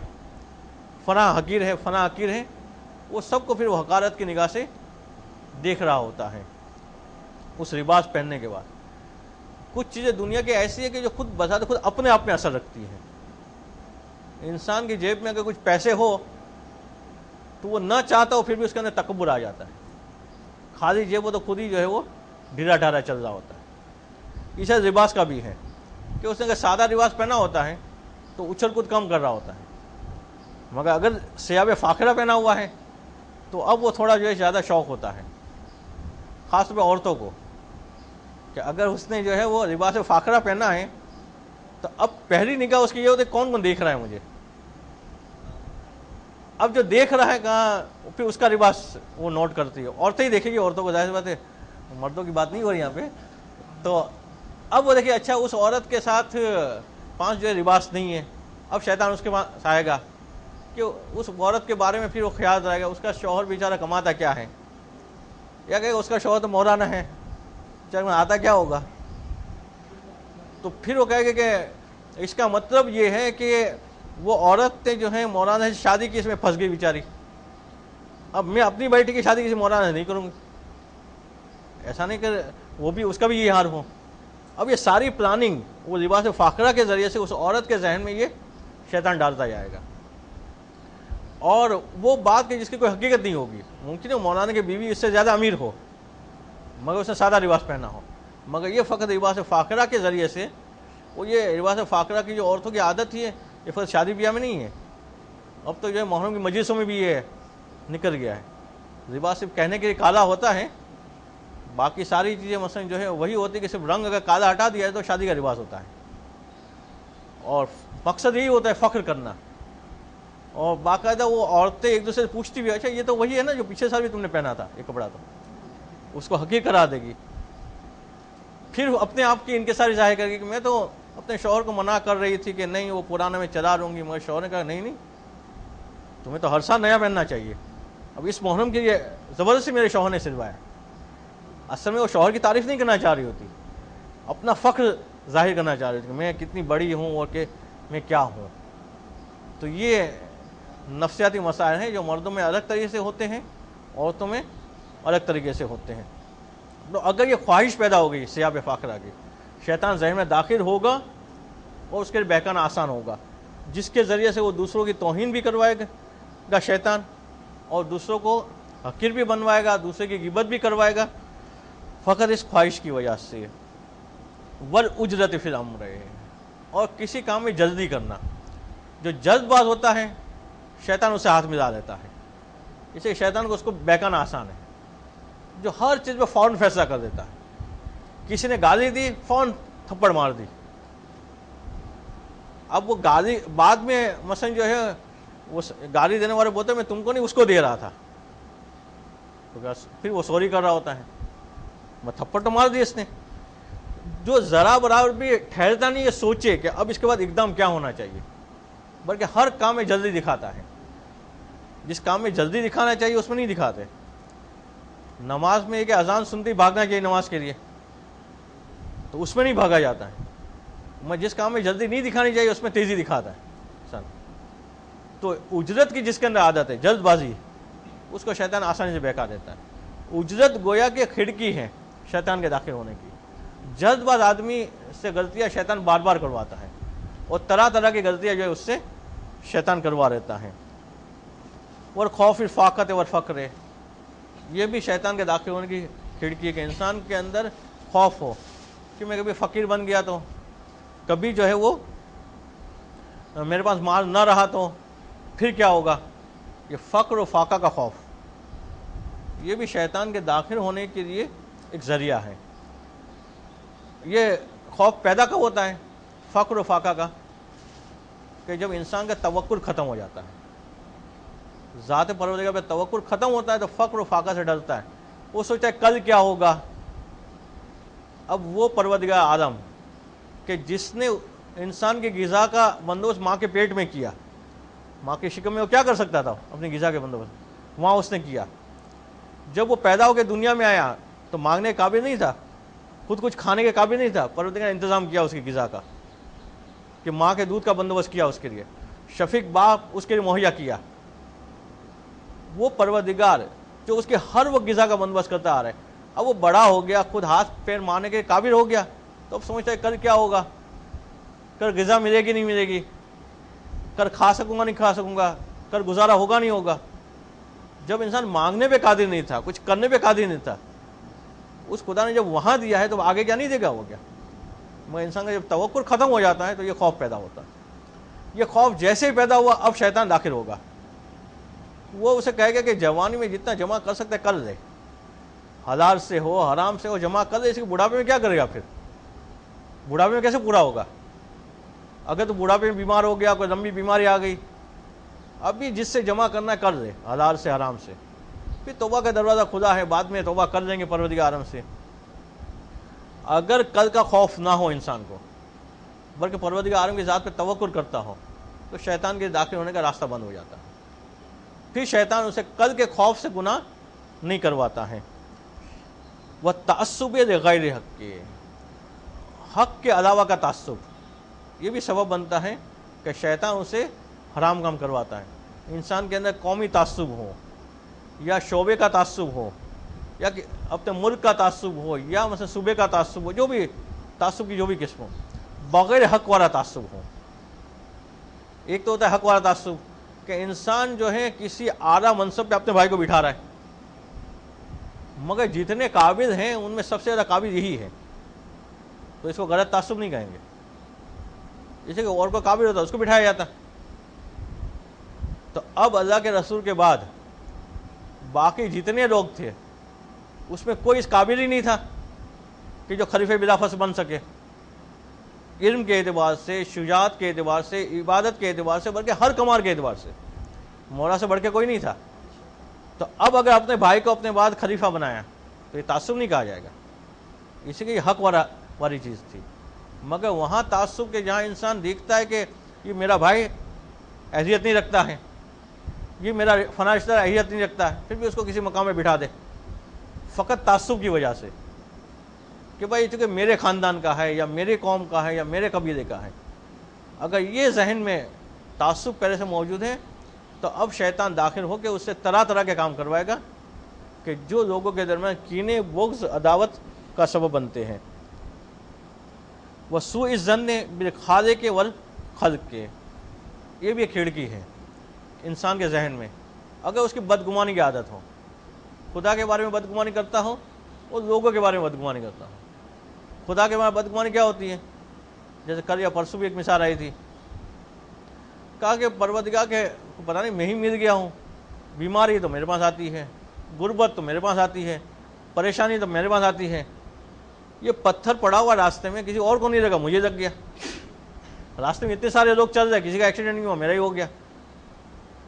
فلاں حقیر ہے، فلاں حقیر ہے، وہ سب کو پھر وہ حقارت کی نگاہ سے دیکھ رہا ہوتا ہے اس لباس پہننے کے بعد۔ کچھ چیزیں دنیا کی ایسی ہے کہ جو خود بذات خود اپنے آپ میں اثر رکھتی ہیں۔ انسان کی جیب میں اگر کچھ پیسے ہو تو وہ نہ چاہتا ہو پھر بھی اس کے اندر تکبر آ جاتا ہے، خالی جیب ہو تو خود ہی جو ہے وہ ڈھیلا ڈھالا چل رہا ہوتا ہے۔ اسی لباس کا بھی ہے کہ اس نے اگر سادہ لباس پہنا ہوتا ہے تو اچھل کود کم کر رہا ہوتا ہے، مگر اگر ثیاب فاخرہ پہنا ہوا ہے تو اب وہ تھوڑا جو ہے زیادہ شوق ہوتا ہے، خاص طور پہ عورتوں کو، کہ اگر اس نے جو ہے وہ لباس فاخرہ پہنا ہے تو اب پہلی نگاہ اس کی یہ ہوتی ہے کون کون دیکھ رہا ہے مجھے. اب جو دیکھ رہا ہے کہاں، پھر اس کا لباس وہ نوٹ کرتی ہے. عورتیں ہی دیکھیں گی عورتوں کو، ظاہر سی بات ہے، مردوں کی بات نہیں ہو رہی یہاں پہ. تو اب وہ دیکھیے اچھا اس عورت کے ساتھ 5 جو ہے لباس نہیں ہے. اب شیطان اس کے پاس آئے گا کہ اس عورت کے بارے میں پھر وہ خیال رہے گا اس کا شوہر بیچارہ کماتا کیا ہے، یا کہ اس کا شوہر تو مولانا ہے، چاہے میں آتا کیا ہوگا. تو پھر وہ کہے گا کہ اس کا مطلب یہ ہے کہ وہ عورتیں جو ہیں مولانا سے شادی کی، اس میں پھنس گئی بیچاری. اب میں اپنی بیٹی کی شادی کسی مولانا سے نہیں کروں گی. ایسا نہیں کہ وہ بھی اس کا بھی یہ حال ہو. اب یہ ساری پلاننگ وہ لباس فاخرہ کے ذریعے سے اس عورت کے ذہن میں یہ شیطان ڈالتا جائے گا. اور وہ بات کہ جس کی کوئی حقیقت نہیں ہوگی. ممکن ہے مولانا کی بیوی اس سے زیادہ امیر ہو مگر اس نے سادہ لباس پہنا ہو، مگر یہ فقط لباس فاخرہ کے ذریعے سے وہ یہ لباس فاخرہ کی جو عورتوں کی عادت تھی یہ فقط شادی بیاہ میں نہیں ہے، اب تو جو ہے محرم کی مجلسوں میں بھی یہ نکل گیا ہے. لباس صرف کہنے کے لیے کالا ہوتا ہے، باقی ساری چیزیں مثلا جو ہے وہی ہوتی ہے کہ صرف رنگ اگر کالا ہٹا دیا ہے تو شادی کا لباس ہوتا ہے. اور مقصد یہی ہوتا ہے فخر کرنا. اور باقاعدہ وہ عورتیں ایک دوسرے سے پوچھتی بھی اچھا یہ تو وہی ہے نا جو پچھلے سال بھی تم نے پہنا تھا یہ کپڑا، تو اس کو حقیر کرا دے گی. پھر اپنے آپ کی انکساری ظاہر کرے گی کہ میں تو اپنے شوہر کو منع کر رہی تھی کہ نہیں وہ پرانا میں چلا رہوں گی، مگر شوہر نے کہا نہیں تمہیں تو ہر سال نیا پہننا چاہیے. اب اس محرم کے لیے زبردستی میرے شوہر نے سلوایا. اصل میں وہ شوہر کی تعریف نہیں کرنا چاہ رہی ہوتی، اپنا فخر ظاہر کرنا چاہ رہی ہوتی کہ میں کتنی بڑی ہوں اور کہ میں کیا ہوں. تو یہ نفسیاتی مسائل ہیں جو مردوں میں الگ طریقے سے ہوتے ہیں، عورتوں میں الگ طریقے سے ہوتے ہیں. تو اگر یہ خواہش پیدا ہو گئی ثیاب فاخرہ کی، شیطان ذہن میں داخل ہوگا اور اس کے لیے بہکانا آسان ہوگا، جس کے ذریعے سے وہ دوسروں کی توہین بھی کروائے گا شیطان، اور دوسروں کو حقیر بھی بنوائے گا، دوسرے کی غیبت بھی کروائے گا، فقط اس خواہش کی وجہ سے. والعجلۃ فی الامر، اور کسی کام میں جلدی کرنا. جو جلد باز ہوتا ہے شیطان اسے ہاتھ ملا لیتا ہے. اسے شیطان کو اس کو بہکانا آسان ہے، جو ہر چیز پہ فوراً فیصلہ کر دیتا ہے. کسی نے گالی دی فوراً تھپڑ مار دی. اب وہ گالی بعد میں مثلا جو ہے وہ گالی دینے والے بولتے میں تم کو نہیں اس کو دے رہا تھا، تو پھر وہ سوری کر رہا ہوتا ہے، میں تھپڑ تو مار دی اس نے. جو ذرا برابر بھی ٹھہرتا نہیں یہ سوچے کہ اب اس کے بعد اقدام کیا ہونا چاہیے، بلکہ ہر کام میں جلدی دکھاتا ہے. جس کام میں جلدی دکھانا چاہیے اس میں نہیں دکھاتے. نماز میں یہ کہ اذان سنتے ہی بھاگنا چاہیے نماز کے لیے، تو اس میں نہیں بھاگا جاتا ہے. میں جس کام میں جلدی نہیں دکھانی چاہیے اس میں تیزی دکھاتا ہے انسان. تو اجرت کی جس کے اندر عادت ہے جلد بازی، اس کو شیطان آسانی سے بہکا دیتا ہے. اجرت گویا کہ کھڑکی ہے شیطان کے داخل ہونے کی. جلد باز آدمی سے غلطیاں شیطان بار بار کرواتا ہے، اور طرح طرح کی غلطیاں جو ہے اس سے شیطان کروا رہتا ہے. اور خوف الفاقت والفقر، یہ بھی شیطان کے داخل ہونے کی کھڑکی ہے کہ انسان کے اندر خوف ہو کہ میں کبھی فقیر بن گیا تو، کبھی جو ہے وہ میرے پاس مال نہ رہا تو پھر کیا ہوگا. یہ فقر و فاقہ کا خوف، یہ بھی شیطان کے داخل ہونے کے لیے ایک ذریعہ ہے. یہ خوف پیدا کب ہوتا ہے فقر و فاقہ کا، کہ جب انسان کا توکل ختم ہو جاتا ہے، ذات پروردگار پہ توکل ختم ہوتا ہے تو فقر و فاقہ سے ڈرتا ہے. وہ سوچتا ہے کل کیا ہوگا. اب وہ پروردگار عالم کہ جس نے انسان کے غذا کا بندوبست ماں کے پیٹ میں کیا، ماں کے شکم میں وہ کیا کر سکتا تھا اپنی غذا کے بندوبست، وہاں اس نے کیا. جب وہ پیدا ہو کے دنیا میں آیا تو مانگنے کے قابل نہیں تھا، خود کچھ کھانے کے قابل نہیں تھا. پروردگار نے انتظام کیا اس کی غذا کا، کہ ماں کے دودھ کا بندوبست کیا اس کے لیے، شفیق باپ اس کے لیے مہیا کیا. وہ پروردگار جو اس کے ہر وقت غذا کا بندوبست کرتا آ رہا ہے، اب وہ بڑا ہو گیا، خود ہاتھ پیر مارنے کے قابل ہو گیا، تو اب سمجھتا ہے کل کیا ہوگا، کل غذا ملے گی نہیں ملے گی، کل کھا سکوں گا نہیں کھا سکوں گا، کل گزارا ہوگا نہیں ہوگا. جب انسان مانگنے پہ قادر نہیں تھا، کچھ کرنے پہ قادر نہیں تھا، اس خدا نے جب وہاں دیا ہے تو آگے کیا نہیں دے گا. ہو گیا مگر انسان کا جب توکل ختم ہو جاتا ہے تو یہ خوف پیدا ہوتا ہے. یہ خوف جیسے ہی پیدا ہوا اب شیطان داخل ہوگا. وہ اسے کہے گا کہ جوانی میں جتنا جمع کر سکتے کر لے، حلال سے ہو حرام سے ہو جمع کر لے، اس کے بڑھاپے میں کیا کرے گا؟ پھر بڑھاپے میں کیسے پورا ہوگا؟ اگر تو بڑھاپے میں بیمار ہو گیا، کوئی لمبی بیماری آ گئی، ابھی جس سے جمع کرنا ہے کر لے، حلال سے حرام سے، پھر توبہ کا دروازہ کھلا ہے، بعد میں توبہ کر لیں گے پروردگار عالم سے۔ اگر کل کا خوف نہ ہو انسان کو، بلکہ پروردگار عالم کی ذات پہ توکل کرتا ہو، تو شیطان کے داخل ہونے کا راستہ بند ہو جاتا ہے، پھر شیطان اسے کل کے خوف سے گناہ نہیں کرواتا ہے۔ وہ تعصب غیر حق کے، حق کے علاوہ کا تعصب، یہ بھی سبب بنتا ہے کہ شیطان اسے حرام کام کرواتا ہے۔ انسان کے اندر قومی تعصب ہو یا شعبے کا تعصب ہو یا کہ اپنے ملک کا تعصب ہو یا مثلا صوبے کا تعصب ہو، جو بھی تعصب کی جو بھی قسم ہو، بغیر حق والا تعصب ہو۔ ایک تو ہوتا ہے حق والا تعصب کہ انسان جو ہے کسی اعلیٰ منصب پہ اپنے بھائی کو بٹھا رہا ہے، مگر جتنے قابل ہیں ان میں سب سے زیادہ قابل یہی ہے، تو اس کو غلط تعصب نہیں کہیں گے۔ جیسے کہ اور کوئی قابل ہوتا ہے اس کو بٹھایا جاتا۔ تو اب اللہ کے رسول کے بعد باقی جتنے لوگ تھے اس میں کوئی اس قابل ہی نہیں تھا کہ جو خلیفہ بلا فصل بن سکے، علم کے اعتبار سے، شجاعت کے اعتبار سے، عبادت کے اعتبار سے، بلکہ ہر کمار کے اعتبار سے مولا سے بڑھ کے کوئی نہیں تھا۔ تو اب اگر اپنے بھائی کو اپنے بعد خلیفہ بنایا تو یہ تعصب نہیں کہا جائے گا، اسی لیے یہ حق والی چیز تھی۔ مگر وہاں تعصب کے جہاں انسان دیکھتا ہے کہ یہ میرا بھائی اہلیت نہیں رکھتا ہے، یہ میرا فلاں رشتہ دار اہلیت نہیں رکھتا ہے، پھر بھی اس کو کسی مقام میں بٹھا دے فقط تعصب کی وجہ سے کہ بھائی چونکہ میرے خاندان کا ہے یا میرے قوم کا ہے یا میرے قبیلے کا ہے۔ اگر یہ ذہن میں تعصب پہلے سے موجود ہے تو اب شیطان داخل ہو کے اس سے طرح طرح کے کام کروائے گا کہ جو لوگوں کے درمیان کینے، بغض، عداوت کا سبب بنتے ہیں۔ وسوء الظن بالخالق والخلق کے، یہ بھی ایک کھڑکی ہے انسان کے ذہن میں۔ اگر اس کی بدگمانی کی عادت ہو، خدا کے بارے میں بدگمانی کرتا ہو اور لوگوں کے بارے میں بدگمانی کرتا ہو۔ خدا کے بارے میں بدگمانی کیا ہوتی ہے؟ جیسے کل یا پرسوں بھی ایک مثال آئی تھی، کہا کہ پروردگار کے پتہ نہیں میں ہی مل گیا ہوں، بیماری تو میرے پاس آتی ہے، غربت تو میرے پاس آتی ہے، پریشانی تو میرے پاس آتی ہے۔ یہ پتھر پڑا ہوا راستے میں کسی اور کو نہیں لگا، مجھے لگ گیا۔ راستے میں اتنے سارے لوگ چل رہے، کسی کا ایکسیڈنٹ نہیں ہوا، میرا ہی ہو گیا۔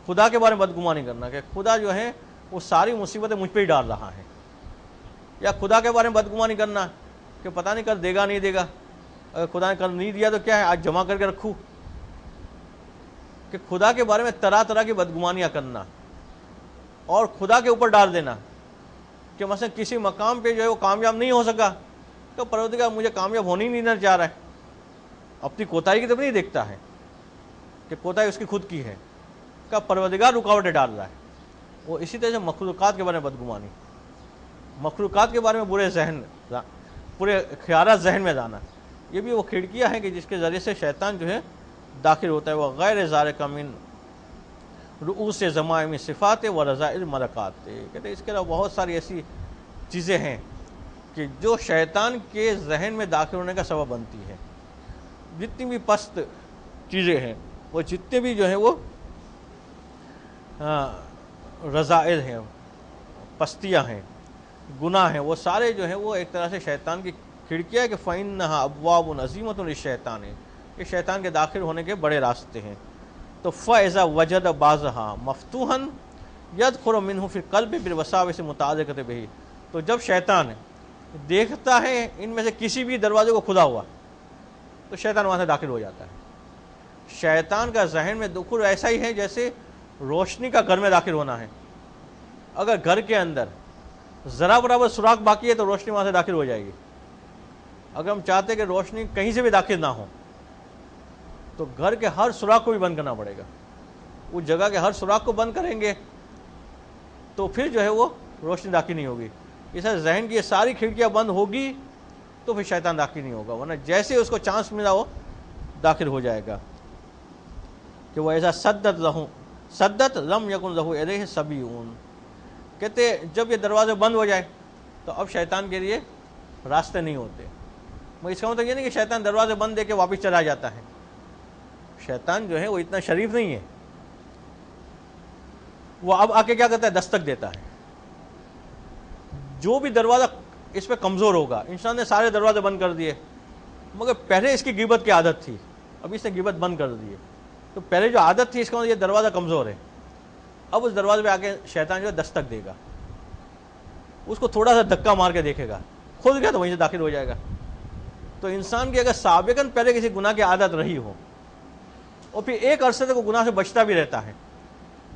خدا کے بارے میں بدگمانی کرنا کہ خدا جو ہے وہ ساری مصیبتیں مجھ پہ ہی ڈال رہا ہے، یا خدا کے بارے میں بدگمانی کرنا کہ پتہ نہیں کل دے گا نہیں دے گا، اگر خدا نے کل نہیں دیا تو کیا ہے آج جمع کر کے رکھوں۔ کہ خدا کے بارے میں طرح طرح کی بدگمانیاں کرنا اور خدا کے اوپر ڈال دینا کہ مثلا کسی مقام پہ جو ہے وہ کامیاب نہیں ہو سکا تو پروردگار مجھے کامیاب ہونے ہی نہیں دینا چاہ رہا ہے، اپنی کوتاہی کی طرف نہیں دیکھتا ہے کہ کوتاہی اس کی خود کی ہے، کہ پروردگار رکاوٹیں ڈال رہا ہے۔ وہ اسی طرح سے مخلوقات کے بارے میں بدگمانی، مخلوقات کے بارے میں برے خیالات ذہن میں لانا، یہ بھی وہ کھڑکیاں ہیں کہ جس کے ذریعے سے شیطان جو ہے داخل ہوتا ہے۔ وہ غیر ذالک من رؤوس ذمائم صفات و رذائل ملکات، کہتے ہیں اس کے علاوہ بہت ساری ایسی چیزیں ہیں کہ جو شیطان کے ذہن میں داخل ہونے کا سبب بنتی ہے۔ جتنی بھی پست چیزیں ہیں، وہ جتنے بھی جو ہیں وہ رذائل ہیں، پستیاں ہیں، گناہ ہیں، وہ سارے جو ہیں وہ ایک طرح سے شیطان کی کھڑکیاں ہے کہ فَإِنَّهَا أَبْوَابٌ عَظِيمَةٌ لِلشَّيْطَانِ، یہ شیطان کے داخل ہونے کے بڑے راستے ہیں۔ تو فَإِذَا وَجَدَ بَعْضَهَا مَفْتُوحًا يَدْخُلُ مِنْهُ فِي الْقَلْبِ بِالْوَسَاوِسِ الْمُتَعَلِّقَةِ بِهِ، تو جب شیطان دیکھتا ہے ان میں سے کسی بھی دروازے کو کھلا ہوا تو شیطان وہاں سے داخل ہو جاتا ہے۔ شیطان کا ذہن میں دخول ایسا ہی ہے جیسے روشنی کا گھر میں داخل ہونا ہے۔ اگر گھر کے اندر ذرا برابر سوراخ باقی ہے تو روشنی وہاں سے داخل ہو جائے گی۔ اگر ہم چاہتے ہیں کہ روشنی کہیں سے بھی داخل نہ ہو تو گھر کے ہر سوراخ کو بھی بند کرنا پڑے گا۔ اس جگہ کے ہر سوراخ کو بند کریں گے تو پھر جو ہے وہ روشنی داخل نہیں ہوگی۔ اس طرح ذہن کی یہ ساری کھڑکیاں بند ہوگی تو پھر شیطان داخل نہیں ہوگا، ورنہ جیسے اس کو چانس ملا وہ داخل ہو جائے گا۔ کہ وہ ایسا سدت لم یکن لہ الیہ سبیل، کہتے جب یہ دروازے بند ہو جائے تو اب شیطان کے لیے راستے نہیں ہوتے۔ اس کا مطلب یہ نہیں کہ شیطان دروازے بند دے کے واپس چلا جاتا ہے، شیطان جو ہے وہ اتنا شریف نہیں ہے وہ اب آ کے کیا کرتا ہے؟ دستک دیتا ہے. جو بھی دروازہ اس پہ کمزور ہوگا، انسان نے سارے دروازے بند کر دیے، مگر پہلے اس کی غیبت کی عادت تھی، ابھی اس نے غیبت بند کر دی ہے، تو پہلے جو عادت تھی اس کا مطلب یہ دروازہ کمزور ہے. اب اس دروازے پہ آ کے شیطان جو ہے دستک دے گا، اس کو تھوڑا سا دھکا مار کے دیکھے گا، کھل گیا تو وہیں سے داخل ہو جائے گا. تو انسان کی اگر سابقاً پہلے کسی گناہ کی عادت رہی ہو اور پھر ایک عرصے تک وہ گناہ سے بچتا بھی رہتا ہے،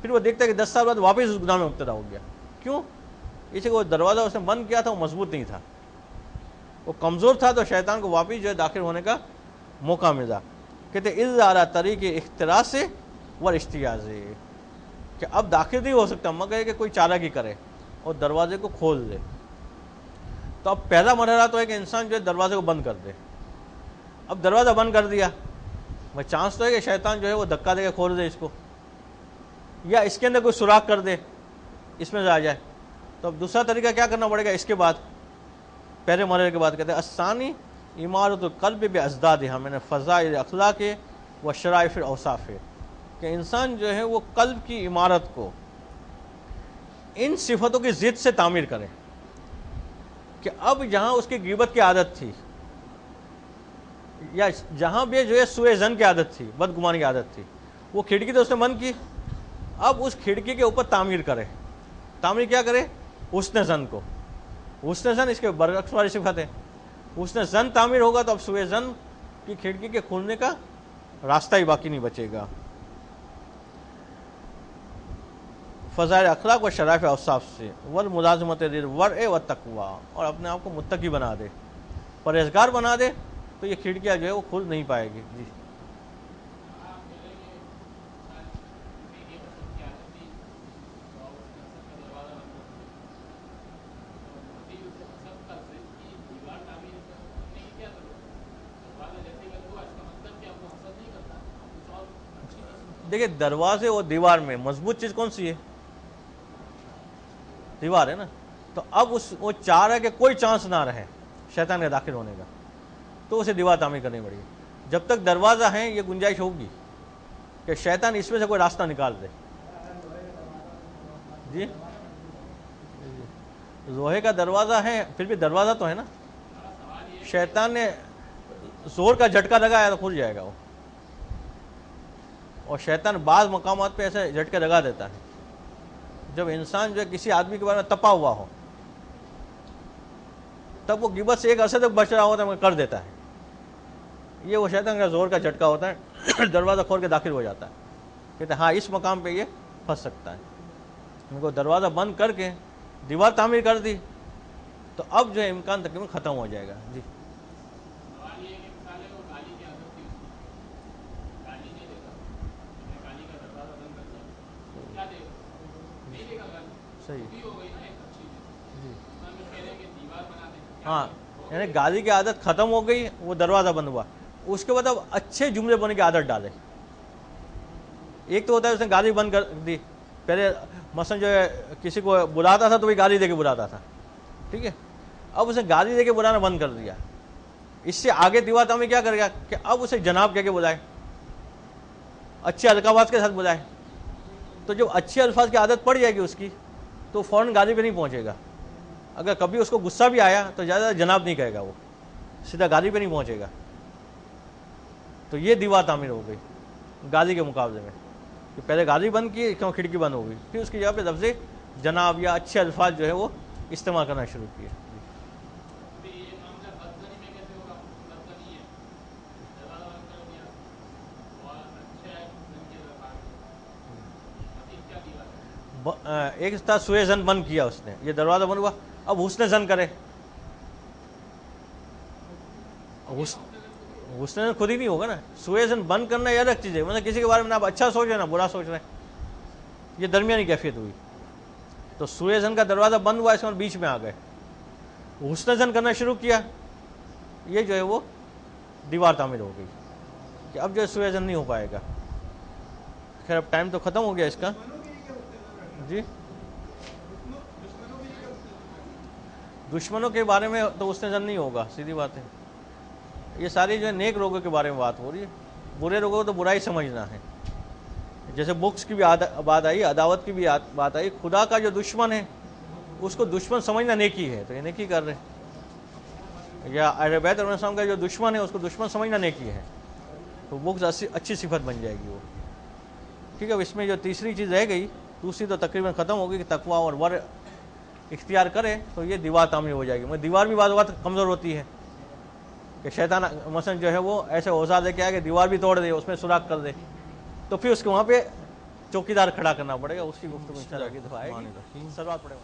پھر وہ دیکھتا ہے کہ 10 سال بعد واپس اس گناہ میں مبتلا ہو گیا. کیوں؟ اس لیے وہ دروازہ اس نے بند کیا تھا وہ مضبوط نہیں تھا، وہ کمزور تھا، تو شیطان کو واپس جو ہے داخل ہونے کا موقع ملا. کہتے اِذْ طریق اختراع سے ور اشتیاز، کہ اب داخل نہیں ہو سکتا مگر کہ کوئی چالاکی کرے اور دروازے کو کھول دے. تو اب پہلا مرحلہ تو ہے کہ انسان جو ہے دروازے کو بند کر دے. اب دروازہ بند کر دیا، میں چانس تو ہے کہ شیطان جو ہے وہ دھکا دے کے کھول دے اس کو، یا اس کے اندر کوئی سوراخ کر دے اس میں سے آ جائے. تو اب دوسرا طریقہ کیا کرنا پڑے گا اس کے بعد؟ پہلے مرحلے کے بعد کہتے ہیں الثانی عمارت القلب بازدادها من فضائل اخلاق و شرائف الاوصاف، کہ انسان جو ہے وہ قلب کی عمارت کو ان صفتوں کی ضد سے تعمیر کرے. کہ اب جہاں اس کی غیبت کی عادت تھی، یا جہاں بھی جو ہے سوء ظن کی عادت تھی، بدگمانی کی عادت تھی، وہ کھڑکی تو اس نے بند کی، اب اس کھڑکی کے اوپر تعمیر کرے. تعمیر کیا کرے؟ حسن ظن کو. حسن ظن اس کے برعکس والی صفت ہے. حسن ظن تعمیر ہوگا تو اب سوء ظن کی کھڑکی کے کھولنے کا راستہ ہی باقی نہیں بچے گا. فضائل اخلاق و شرائف اوصاف سے والملازمت للورع والتقوی، اور اپنے آپ کو متقی بنا دے، پرہیزگار بنا دے، تو یہ کھڑکیاں جو ہے وہ کھل نہیں پائے گی. جی دیکھیں دروازے اور دیوار میں مضبوط چیز کون سی ہے؟ دیوار ہے نا. تو اب وہ چاہ رہا ہے کہ کوئی چانس نہ رہے شیطان کے داخل ہونے کا، تو اسے دیوار تعمیر کرنی پڑے گی. جب تک دروازہ ہے یہ گنجائش ہوگی کہ شیطان اس میں سے کوئی راستہ نکال دے. جی لوہے کا دروازہ ہے، پھر بھی دروازہ تو ہے نا. شیطان نے زور کا جھٹکا لگایا تو کھل جائے گا وہ. اور شیطان بعض مقامات پہ ایسے جھٹکے لگا دیتا ہے جب انسان جو ہے کسی آدمی کے بارے میں تپا ہوا ہو، تب وہ غیبت سے ایک عرصے تک بچ رہا ہوتا ہے مگر کر دیتا ہے. یہ وہ شیطان کا زور کا جھٹکا ہوتا ہے، دروازہ کھول کے داخل ہو جاتا ہے. کہتے ہیں ہاں اس مقام پہ یہ پھنس سکتا ہے. ان کو دروازہ بند کر کے دیوار تعمیر کر دی تو اب جو ہے امکان تقریباً ختم ہو جائے گا. جی صحیح. ہاں یعنی گالی کی عادت ختم ہو گئی، وہ دروازہ بند ہوا، اس کے بعد اب اچھے جملے بولنے کی عادت ڈالے. ایک تو ہوتا ہے اس نے گالی بند کر دی، پہلے مثلا جو ہے کسی کو بلاتا تھا تو وہ گالی دے کے بلاتا تھا، ٹھیک ہے. اب اسے گالی دے کے بلانا بند کر دیا. اس سے آگے دیوار تعمیر کیا کرے گا کہ اب اسے جناب کہہ کے بلائے، اچھے القابات کے ساتھ بلائے. تو جب اچھے الفاظ کی عادت پڑ جائے گی اس کی تو فوراً گالی پہ نہیں پہنچے گا. اگر کبھی اس کو غصہ بھی آیا تو زیادہ جناب نہیں کہے گا، وہ سیدھا گالی پہ نہیں پہنچے گا. تو یہ دیوار تعمیر ہو گئی گالی کے مقابلے میں، کہ پہلے گالی بند کی، کیوں کھڑکی بند ہو گئی، پھر اس کی جگہ پہ لفظ جناب یا اچھے الفاظ جو ہے وہ استعمال کرنا شروع کیے. ایک تھا سوء ظن بند کیا اس نے، یہ دروازہ بند ہوا، اب حسن ظن کرے. حسن ظن خود ہی نہیں ہوگا نا، سوء ظن بند کرنا یہ الگ چیز ہے. مطلب کسی کے بارے میں آپ اچھا سوچ رہے ہیں نا برا سوچ رہے ہیں، یہ درمیانی کیفیت ہوئی. تو سوء ظن کا دروازہ بند ہوا، اس میں بیچ میں آ گئے، حسن ظن کرنا شروع کیا، یہ جو ہے وہ دیوار تعمیر ہو گئی کہ اب جو ہے سوء ظن نہیں ہو پائے گا. خیر اب ٹائم تو ختم ہو گیا اس کا. جی دشمنوں کے بارے میں تو حسن ظن نہیں ہوگا، سیدھی بات ہے. یہ ساری جو ہے نیک لوگوں کے بارے میں بات ہو رہی ہے، برے لوگوں کو تو برائی سمجھنا ہے. جیسے بغض کی بھی بات آئی، عداوت کی بھی بات آئی. خدا کا جو دشمن ہے اس کو دشمن سمجھنا نیکی ہے، تو یہ نیکی کر رہے ہیں. یا اہل بیت علیہ السلام کا جو دشمن ہے اس کو دشمن سمجھنا نیکی ہے، تو بغض اچھی صفت بن جائے گی وہ. ٹھیک ہے. اب اس میں جو تیسری چیز رہ گئی، دوسری تو تقریباً ختم ہوگی کہ تقویٰ اور ور اختیار کرے تو یہ دیوار تعمیر ہو جائے گی. مگر دیوار بھی بعض اوقات کمزور ہوتی ہے کہ شیطان مثلا جو ہے وہ ایسے اوزار دے کے آئے کہ دیوار بھی توڑ دے، اس میں سوراخ کر دے، تو پھر اس کو وہاں پہ چوکیدار کھڑا کرنا پڑے گا. اس کی گفتگو انشاءاللہ آگے دفعہ آئے گی. سلوات پڑھیں.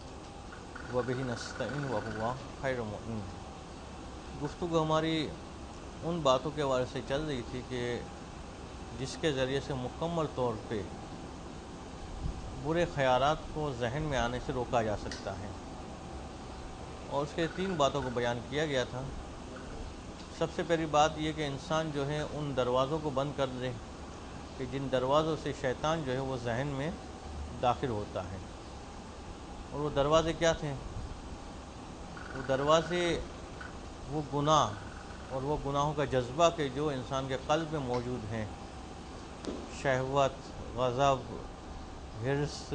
وَبِهِ نَسْتَعِينُ وَهُوَ خَيْرُ الْمُعِينِ. گفتگو ہماری ان باتوں کے حوالے سے چل رہی تھی کہ جس کے ذریعے سے مکمل طور پہ برے خیالات کو ذہن میں آنے سے روکا جا سکتا ہے، اور اس کے 3 باتوں کو بیان کیا گیا تھا. سب سے پہلی بات یہ کہ انسان جو ہے ان دروازوں کو بند کر دے کہ جن دروازوں سے شیطان جو ہے وہ ذہن میں داخل ہوتا ہے. اور وہ دروازے کیا تھے؟ وہ دروازے وہ گناہ اور وہ گناہوں کا جذبہ کہ جو انسان کے قلب میں موجود ہیں، شہوت، غضب، حرص،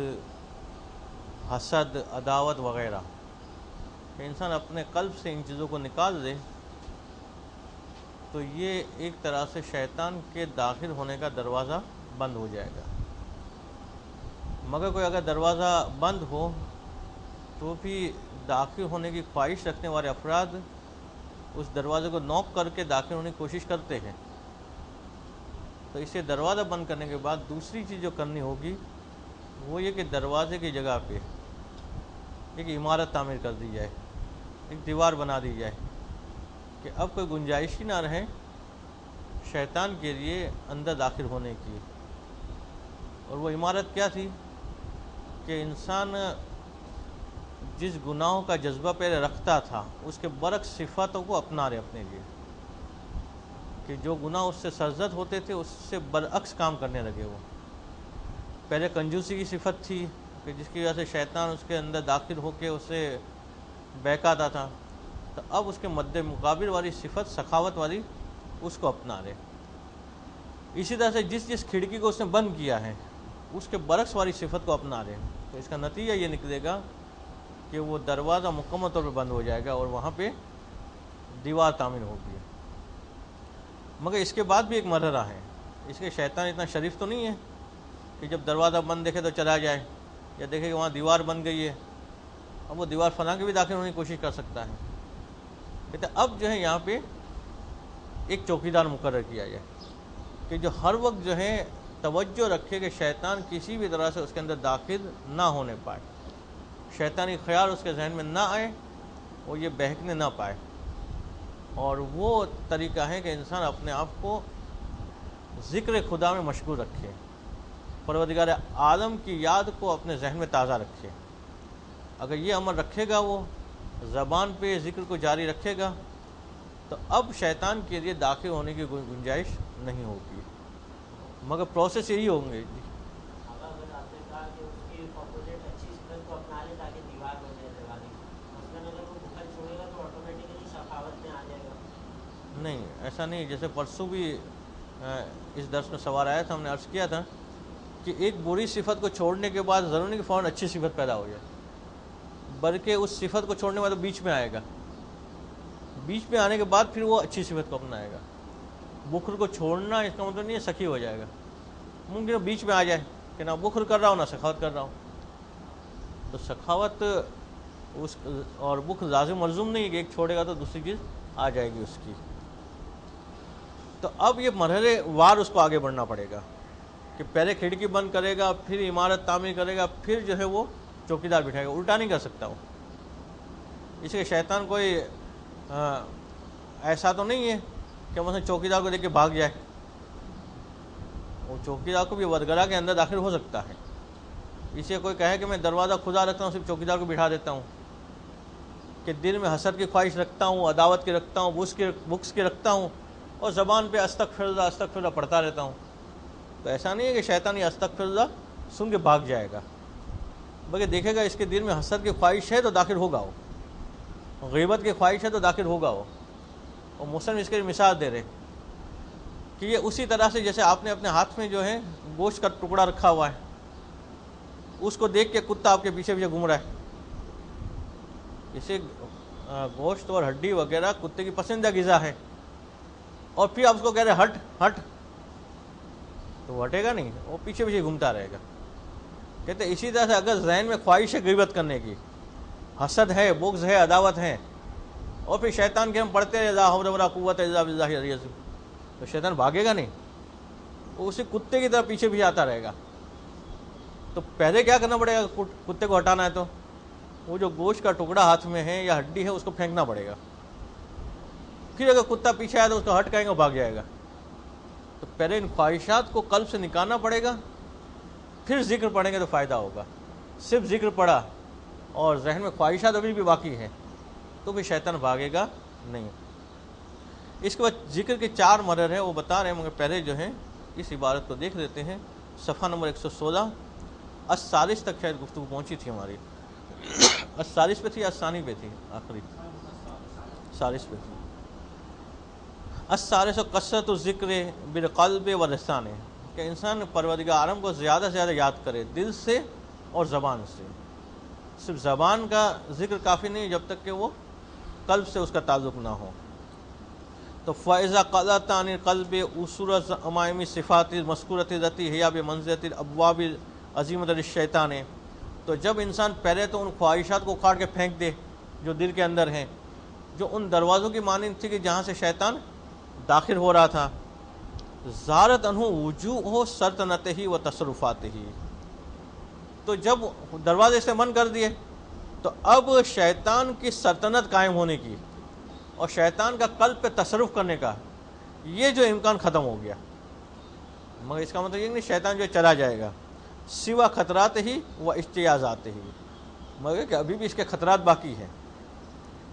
حسد، عداوت وغیرہ، کہ انسان اپنے قلب سے ان چیزوں کو نکال دے تو یہ ایک طرح سے شیطان کے داخل ہونے کا دروازہ بند ہو جائے گا. مگر کوئی اگر دروازہ بند ہو تو بھی داخل ہونے کی خواہش رکھنے والے افراد اس دروازے کو نوک کر کے داخل ہونے کی کوشش کرتے ہیں. تو اسے دروازہ بند کرنے کے بعد دوسری چیز جو کرنی ہوگی وہ یہ کہ دروازے کی جگہ پہ ایک عمارت تعمیر کر دی جائے، ایک دیوار بنا دی جائے کہ اب کوئی گنجائش ہی نہ رہے شیطان کے لیے اندر داخل ہونے کی. اور وہ عمارت کیا تھی کہ انسان جس گناہوں کا جذبہ پہلے رکھتا تھا اس کے برعکس صفاتوں کو اپنا رہے اپنے لیے، کہ جو گناہ اس سے سرزد ہوتے تھے اس سے برعکس کام کرنے لگے. وہ پہلے کنجوسی کی صفت تھی کہ جس کی وجہ سے شیطان اس کے اندر داخل ہو کے اسے بہکاتا تھا، تو اب اس کے مد مقابل والی صفت سخاوت والی اس کو اپنا رہے. اسی طرح سے جس کھڑکی کو اس نے بند کیا ہے اس کے برعکس والی صفت کو اپنا رہے. تو اس کا نتیجہ یہ نکلے گا کہ وہ دروازہ مکمل طور پہ بند ہو جائے گا اور وہاں پہ دیوار تعمیر ہوگی. مگر اس کے بعد بھی ایک مرحلہ ہے. اس کے شیطان اتنا شریف تو نہیں ہے کہ جب دروازہ بند دیکھے تو چلا جائے، یا دیکھے کہ وہاں دیوار بن گئی ہے اب وہ دیوار فنا کے بھی داخل ہونے کی کوشش کر سکتا ہے. کہتے اب جو ہے یہاں پہ ایک چوکیدار مقرر کیا جائے کہ جو ہر وقت جو ہے توجہ رکھے کہ شیطان کسی بھی طرح سے اس کے اندر داخل نہ ہونے پائے، شیطانی خیال اس کے ذہن میں نہ آئے، اور یہ بہکنے نہ پائے. اور وہ طریقہ ہے کہ انسان اپنے آپ کو ذکر خدا میں مشغول رکھے، پروردگار عالم کی یاد کو اپنے ذہن میں تازہ رکھے. اگر یہ عمل رکھے گا، وہ زبان پہ ذکر کو جاری رکھے گا، تو اب شیطان کے لیے داخل ہونے کی گنجائش نہیں ہوگی. مگر پروسیس یہی ہوں گے. اگر آپ نے کہا کہ اس کی اپوزٹ اچھی صفت کو اپنا لے تاکہ دیوار بن جائے دروازے کی، مثلاً اگر وہ بخل چھوڑے گا تو آٹومیٹیکلی سخاوت میں آ جائے گا. نہیں، ایسا نہیں. جیسے پرسوں بھی اس درس میں سوال آیا تھا، ہم نے عرض کیا تھا کہ ایک بری صفت کو چھوڑنے کے بعد ضرور نہیں کہ فوراً اچھی صفت پیدا ہو جائے، بلکہ اس صفت کو چھوڑنے کے بعد بیچ میں آئے گا، بیچ میں آنے کے بعد پھر وہ اچھی صفت کو اپنائے گا. بخل کو چھوڑنا اس کا مطلب نہیں ہے سخی ہو جائے گا، ممکن وہ بیچ میں آ جائے کہ نہ بخل کر رہا ہوں نہ سخاوت کر رہا ہوں. تو سخاوت اس اور بخل لازم ملزوم نہیں ہے کہ ایک چھوڑے گا تو دوسری چیز آ جائے گی اس کی. تو اب یہ مرحلے وار اس کو آگے بڑھنا پڑے گا کہ پہلے کھڑکی بند کرے گا، پھر عمارت تعمیر کرے گا، پھر جو ہے وہ چوکیدار بٹھائے گا. الٹا نہیں کر سکتا وہ. اس لیے شیطان کوئی ایسا تو نہیں ہے کہ مثلا چوکیدار کو دیکھ کے بھاگ جائے. وہ چوکیدار کو بھی ودگرا کے اندر داخل ہو سکتا ہے. اسے کوئی کہے کہ میں دروازہ کھلا رکھتا ہوں، صرف چوکیدار کو بٹھا دیتا ہوں، کہ دل میں حسد کی خواہش رکھتا ہوں، عداوت کی رکھتا ہوں، بغض کی رکھتا ہوں، اور زبان پہ استغفر اللہ پڑھتا رہتا ہوں. تو ایسا نہیں ہے کہ شیطان یہ استغفر اللہ سن کے بھاگ جائے گا، بلکہ دیکھے گا اس کے دل میں حسد کی خواہش ہے تو داخل ہوگا، وہ غیبت کی خواہش ہے تو داخل ہوگا وہ. اور مسلم اس کے مثال دے رہے کہ یہ اسی طرح سے جیسے آپ نے اپنے ہاتھ میں جو ہے گوشت کا ٹکڑا رکھا ہوا ہے، اس کو دیکھ کے کتا آپ کے پیچھے پیچھے گھوم رہا ہے. اسے گوشت اور ہڈی وغیرہ کتے کی پسندیدہ غذا ہے، اور پھر آپ اس کو کہہ رہے ہٹ ہٹ، تو وہ ہٹے گا نہیں، وہ پیچھے پیچھے گھومتا رہے گا. کہتے اسی طرح سے اگر ذہن میں خواہش ہے غیبت کرنے کی، حسد ہے، بغض ہے، عداوت ہے، اور پھر شیطان کے ہم پڑھتے ہیں لا حول ولا قوت الا باللہ العلی العظیم، تو شیطان بھاگے گا نہیں، وہ اسی کتے کی طرح پیچھے پیچھے آتا رہے گا. تو پہلے کیا کرنا پڑے گا؟ کتے کو ہٹانا ہے تو وہ جو گوشت کا ٹکڑا ہاتھ میں ہے یا ہڈی ہے اس کو پھینکنا پڑے گا. پھر اگر کتا پیچھے آیا تو اس کو ہٹ کہیں گے بھاگ جائے گا. تو پہلے ان خواہشات کو قلب سے نکالنا پڑے گا، پھر ذکر پڑھیں گے تو فائدہ ہوگا. صرف ذکر پڑھا اور ذہن میں خواہشات ابھی بھی باقی ہیں تو بھی شیطان بھاگے گا نہیں. اس کے بعد ذکر کے 4 مرحلے ہیں وہ بتا رہے ہیں، مگر پہلے جو ہے اس عبارت کو دیکھ لیتے ہیں. صفحہ نمبر 116 الثالث تک شاید گفتگو پہنچی تھی ہماری. الثالث پہ تھی، الثانی پہ تھی، آخری ثالث پہ تھی. الثالث کثرت الذکر بالقلب واللسان، کہ انسان پروردگار عالم کو زیادہ سے زیادہ یاد کرے دل سے اور زبان سے. صرف زبان کا ذکر کافی نہیں جب تک کہ وہ قلب سے اس کا تعلق نہ ہو. تو فَإِذَا قَلَّتْ عَنِ الْقَلْبِ أُصُولُ الْعَمَائِمِ الصِّفَاتِ الْمَذْكُورَةِ التِّي هِيَ بِمَنزِلَةِ الْأَبْوَابِ الْعَظِيمَةِ لِلشَّيْطَانِ، تو جب انسان پہلے تو ان خواہشات کو کاٹ کے پھینک دے جو دل کے اندر ہیں، جو ان دروازوں کی مانند تھی کہ جہاں سے شیطان داخل ہو رہا تھا. زارت عنہ وجوہ سلطنتہ و تصرفاتہ، تو جب دروازے سے بند کر دیے تو اب شیطان کی سلطنت قائم ہونے کی اور شیطان کا قلب پہ تصرف کرنے کا یہ جو امکان ختم ہو گیا. مگر اس کا مطلب یہ نہیں شیطان جو چلا جائے گا، سوا خطرات ہی و اجتیازات ہی، مگر کہ ابھی بھی اس کے خطرات باقی ہیں.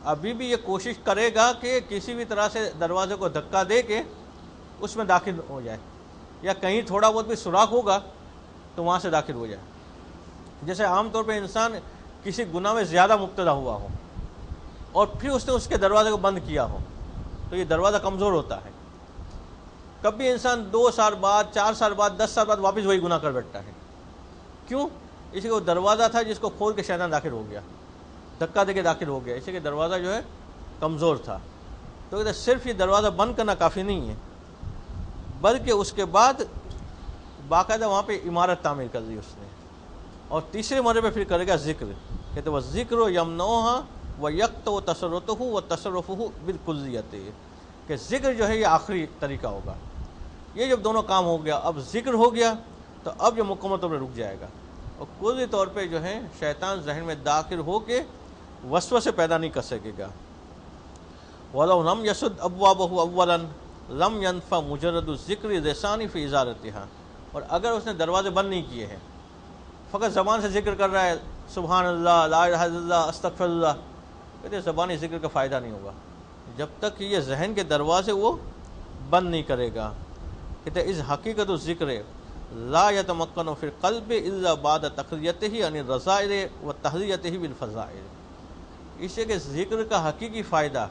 ابھی بھی یہ کوشش کرے گا کہ کسی بھی طرح سے دروازے کو دھکا دے کے اس میں داخل ہو جائے، یا کہیں تھوڑا بہت بھی سوراخ ہوگا تو وہاں سے داخل ہو جائے. جیسے عام طور پہ انسان کسی گناہ میں زیادہ مبتلا ہوا ہو اور پھر اس نے اس کے دروازے کو بند کیا ہو تو یہ دروازہ کمزور ہوتا ہے. کبھی انسان 2 سال بعد، 4 سال بعد، 10 سال بعد واپس وہی گناہ کر بیٹھتا ہے. کیوں؟ اس لیے وہ دروازہ تھا جس کو کھول کے شیطان داخل ہو گیا، دھکا دے کے داخل ہو گیا، اس لیے کہ دروازہ جو ہے کمزور تھا. تو صرف یہ دروازہ بند کرنا کافی نہیں ہے، بلکہ اس کے بعد باقاعدہ وہاں پہ عمارت تعمیر کر دی اس نے. اور تیسرے مرحلے پہ پھر کرے گا ذکر، کہتے وہ ذکر و یمنوہا و یکت و تصرتہ و تصرفہ بالکلیت، کہ ذکر جو ہے یہ آخری طریقہ ہوگا. یہ جب دونوں کام ہو گیا، اب ذکر ہو گیا تو اب یہ مکمل طور پہ رک جائے گا اور کلی طور پہ جو ہے شیطان ذہن میں داخل ہو کے وسوسے پیدا نہیں کر سکے گا. وَلَوْ لَمْ يَسُدْ أَبْوَابَهُ أَوَّلًا لَمْ يَنْفَعْ مُجَرَّدُ الذِّكْرِ لِسَانِ فِي إِزَالَتِهَا، اور اگر اس نے دروازے بند نہیں کیے ہیں، فقط زبان سے ذکر کر رہا ہے سبحان اللہ، لا الہ الا اللہ، استغفر اللہ، کہتے زبانی ذکر کا فائدہ نہیں ہوگا جب تک کہ یہ ذہن کے دروازے وہ بند نہیں کرے گا. کہتے اس حقیقت الذکر لا یتمکن فی القلب الا بعد تخلیتہ عن الرذائل و تحلیتہ بالفضائل، اس لیے کہ ذکر کا حقیقی فائدہ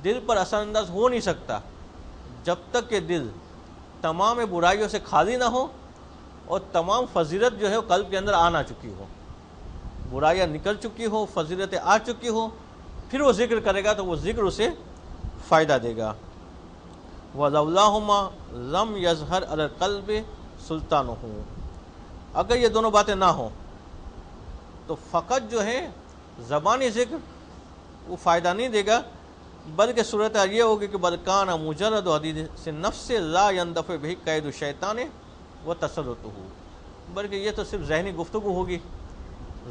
دل پر اثر انداز ہو نہیں سکتا جب تک کہ دل تمام برائیوں سے خالی نہ ہو اور تمام فضیلت جو ہے وہ قلب کے اندر آ نہ چکی ہو، برائیاں نکل چکی ہو، فضیلتیں آ چکی ہو، پھر وہ ذکر کرے گا تو وہ ذکر اسے فائدہ دے گا. وَلَوْلَاهُمَا لَمْ يَظْهَرْ عَلَى الْقَلْبِ سُلْطَانُهُ، اگر یہ دونوں باتیں نہ ہوں تو فقط جو ہے زبانی ذکر وہ فائدہ نہیں دے گا، بلکہ صورت یہ ہوگی کہ بلکان مجرد حدیث النفس لا يندفع به قید الشیطان و تسلطه، بلکہ یہ تو صرف ذہنی گفتگو ہوگی،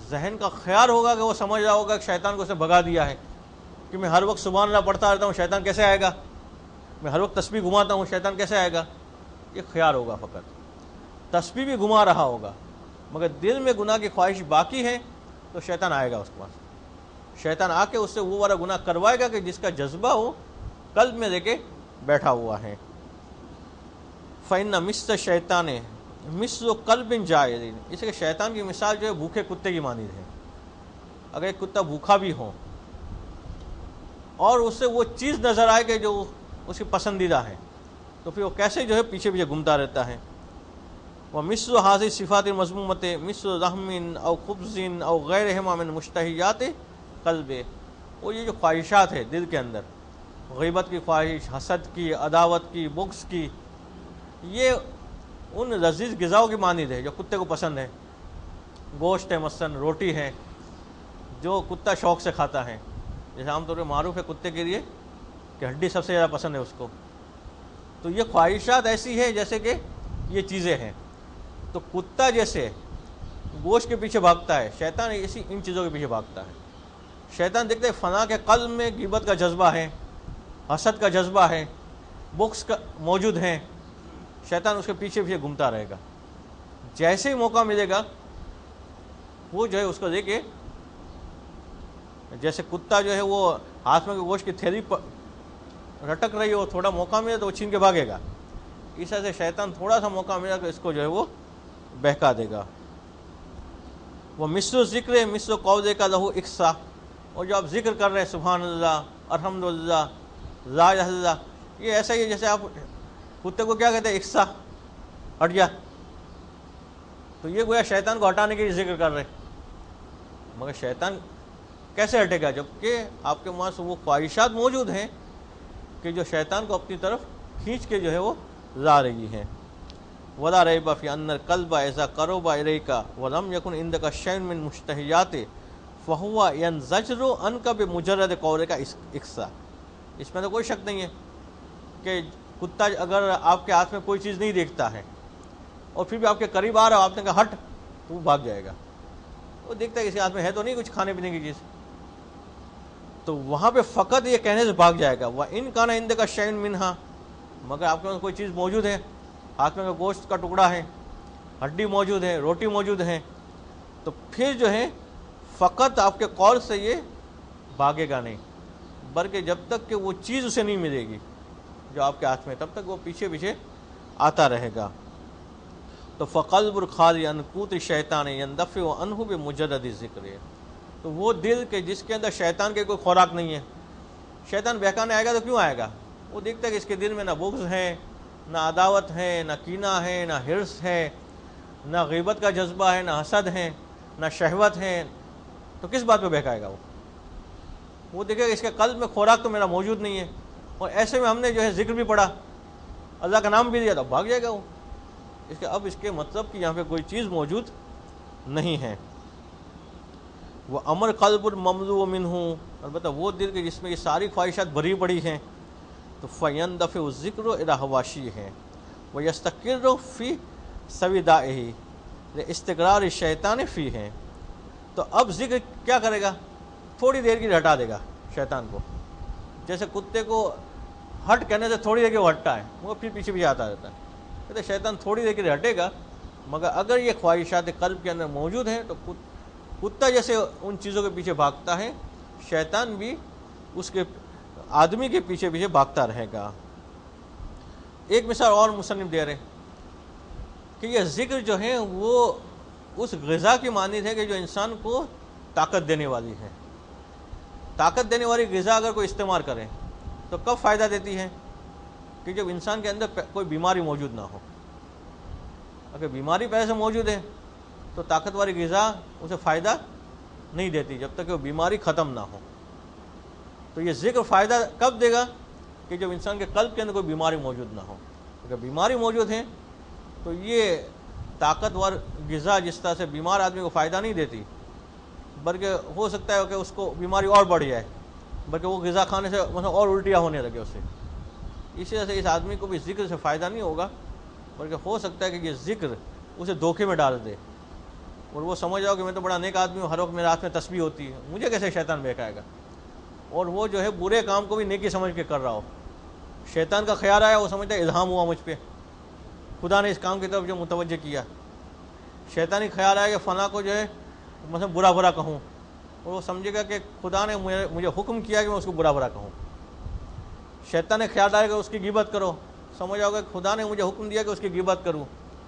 ذہن کا خیال ہوگا کہ وہ سمجھ رہا ہوگا کہ شیطان کو اس نے بھگا دیا ہے، کہ میں ہر وقت سبحان اللہ پڑھتا رہتا ہوں شیطان کیسے آئے گا، میں ہر وقت تسبیح گھماتا ہوں شیطان کیسے آئے گا. یہ خیال ہوگا، فقط تسبیح بھی گھما رہا ہوگا مگر دل میں گناہ کی خواہش باقی ہے تو شیطان آئے گا اس کے پاس، شیطان آ کے اس سے وہ والا گناہ کروائے گا کہ جس کا جذبہ ہو قلب میں لے کے بیٹھا ہوا ہے. فَإِنَّ مِثْلَ الشَّيْطَانِ مِثْلُ قَلْبٍ جَائِعٍ، اس لیے کہ شیطان کی مثال جو ہے بھوکے کتے کی مانند ہے. اگر ایک کتا بھوکا بھی ہو اور اسے وہ چیز نظر آئے کہ جو اس کی پسندیدہ ہے تو پھر وہ کیسے جو ہے پیچھے پیچھے گھومتا رہتا ہے. وہ مصر حاضر صفات مضمومت مصر رحم او خبز او غیر من مشتہیات قلب. وہ یہ جو خواہشات ہے دل کے اندر، غیبت کی خواہش، حسد کی، عداوت کی، بغض کی، یہ ان لذیذ غذاؤں کی مانند ہے جو کتے کو پسند ہے. گوشت ہے مثلاً، روٹی ہے، جو کتا شوق سے کھاتا ہے. جیسے عام طور پہ معروف ہے کتے کے لیے کہ ہڈی سب سے زیادہ پسند ہے اس کو. تو یہ خواہشات ایسی ہے جیسے کہ یہ چیزیں ہیں. تو کتا جیسے گوشت کے پیچھے بھاگتا ہے، شیطان اسی ان چیزوں کے پیچھے بھاگتا ہے. شیطان دیکھتے ہیں فنا کے قلب میں غیبت کا جذبہ ہے، حسد کا جذبہ ہے، بغض کا موجود ہے. شیطان اس کے پیچھے پیچھے گھومتا رہے گا. جیسے ہی موقع ملے گا وہ جو ہے اس کو دیکھے، جیسے کتا جو ہے وہ ہاتھ میں گوشت کی تھیلی رٹک رہی ہو، تھوڑا موقع ملے تو وہ چھین کے بھاگے گا. اس طرح سے شیطان تھوڑا سا موقع ملے تو اس کو جو ہے وہ بہکا دے گا. وہ مصر ذکر مصر قول کا لہو اقصا. اور جو آپ ذکر کر رہے ہیں سبحان اللہ، الحمدللہ، لا الہ الا اللہ، یہ ایسا ہی ہے جیسے آپ کتے کو کیا کہتے ہیں، اقصا، ہٹ جا. تو یہ گویا شیطان کو ہٹانے کے لیے ذکر کر رہے ہیں. مگر شیطان کیسے ہٹے گا جبکہ آپ کے پاس وہ خواہشات موجود ہیں کہ جو شیطان کو اپنی طرف کھینچ کے جو ہے وہ لا رہی ہیں. ولا ریب فی ان القلب اذا قرب الیک ولم یکن عندک شیء من مشتہیات فہو ینزجر عنک بمجرد قولک اقصا. اس میں تو کوئی شک نہیں ہے کہ کتا اگر آپ کے ہاتھ میں کوئی چیز نہیں دیکھتا ہے اور پھر بھی آپ کے قریب آ رہا ہو، آپ نے کہا ہٹ، تو وہ بھاگ جائے گا. وہ دیکھتا ہے کہ اس کے ہاتھ میں ہے تو نہیں کچھ کھانے پینے کی چیز، تو وہاں پہ فقط یہ کہنے سے بھاگ جائے گا. وَإِن كَانَ عِندَكَ شَيْءٌ مِّنْهَا. مگر آپ کے پاس کوئی چیز موجود ہے، ہاتھ میں گوشت کا ٹکڑا ہے، ہڈی موجود ہے، روٹی موجود ہے، تو پھر جو ہے فقط آپ کے قول سے یہ بھاگے گا نہیں، بلکہ جب تک کہ وہ چیز اسے نہیں ملے گی جو آپ کے ہاتھ میں، تب تک وہ پیچھے پیچھے آتا رہے گا. تو فقلب الخالی عن قوت الشیطان يندفع عنه بمجرد ذکر. تو وہ دل کے جس کے اندر شیطان کے کوئی خوراک نہیں ہے، شیطان بہکانے آئے گا تو کیوں آئے گا؟ وہ دیکھتا ہے کہ اس کے دل میں نہ بغض ہے، نہ عداوت ہے، نہ کینہ ہے، نہ حرص ہے، نہ غیبت کا جذبہ ہے، نہ حسد ہے، نہ شہوت ہے، تو کس بات پہ بہکائے گا؟ وہ دیکھے گا اس کے قلب میں خوراک تو میرا موجود نہیں ہے، اور ایسے میں ہم نے جو ہے ذکر بھی پڑھا، اللہ کا نام بھی لیا، تو بھاگ جائے گا وہ. اب اس کے مطلب کہ یہاں پہ کوئی چیز موجود نہیں ہے. وہ امر قلب المملوء منہ. البتہ وہ دل کے جس میں یہ ساری خواہشات بھری پڑی ہیں، تو فیندفع الذکر الی حواشیہ ویستقر فی سودائہ لاستقرار الشیطان فیہ. تو اب ذکر کیا کرے گا؟ تھوڑی دیر کے لیے ہٹا دے گا شیطان کو. جیسے کتے کو ہٹ کہنے سے تھوڑی دیر کے وہ ہٹتا ہے، وہ پھر پیچھے بھی آتا رہتا ہے. کہتے شیطان تھوڑی دیر کے لیے ہٹے گا، مگر اگر یہ خواہشات قلب کے اندر موجود ہیں تو کتا جیسے ان چیزوں کے پیچھے بھاگتا ہے، شیطان بھی اس کے آدمی کے پیچھے پیچھے بھاگتا رہے گا. ایک مثال اور مصنف دے رہے ہیں کہ یہ ذکر جو ہے وہ اس غذا کی مانند ہے کہ جو انسان کو طاقت دینے والی ہے. طاقت دینے والی غذا اگر کوئی استعمال کرے تو کب فائدہ دیتی ہے؟ کہ جب انسان کے اندر کوئی بیماری موجود نہ ہو. اگر بیماری پہلے سے موجود ہے تو طاقت والی غذا اسے فائدہ نہیں دیتی جب تک کہ وہ بیماری ختم نہ ہو. تو یہ ذکر فائدہ کب دے گا؟ کہ جب انسان کے قلب کے اندر کوئی بیماری موجود نہ ہو. اگر بیماری موجود ہے تو یہ طاقتور غذا جس طرح سے بیمار آدمی کو فائدہ نہیں دیتی، بلکہ ہو سکتا ہے کہ اس کو بیماری اور بڑھ جائے، بلکہ وہ غذا کھانے سے اور الٹیاں ہونے لگے اسے. اسی طرح سے اس آدمی کو بھی ذکر سے فائدہ نہیں ہوگا، بلکہ ہو سکتا ہے کہ یہ ذکر اسے دھوکے میں ڈال دے اور وہ سمجھ جاؤ کہ میں تو بڑا نیک آدمی ہوں، ہر وقت میرے ہاتھ میں تسبیح ہوتی ہے، مجھے کیسے شیطان بہکائے گا. اور وہ جو ہے برے کام کو بھی نیکی سمجھ کے کر رہا ہو. شیطان کا خیال آیا، وہ سمجھتا ہے الہام ہوا مجھ پہ، خدا نے اس کام کی طرف جو متوجہ کیا. شیطانی خیال آیا کہ فلاں کو جو ہے مثلا برا برا کہوں، اور وہ سمجھے گا کہ خدا نے مجھے حکم کیا کہ میں اس کو برا برا کہوں. شیطان نے خیال آئے کہ اس کی غیبت کرو، سمجھ آؤ کہ خدا نے مجھے حکم دیا کہ اس کی غیبت کروں،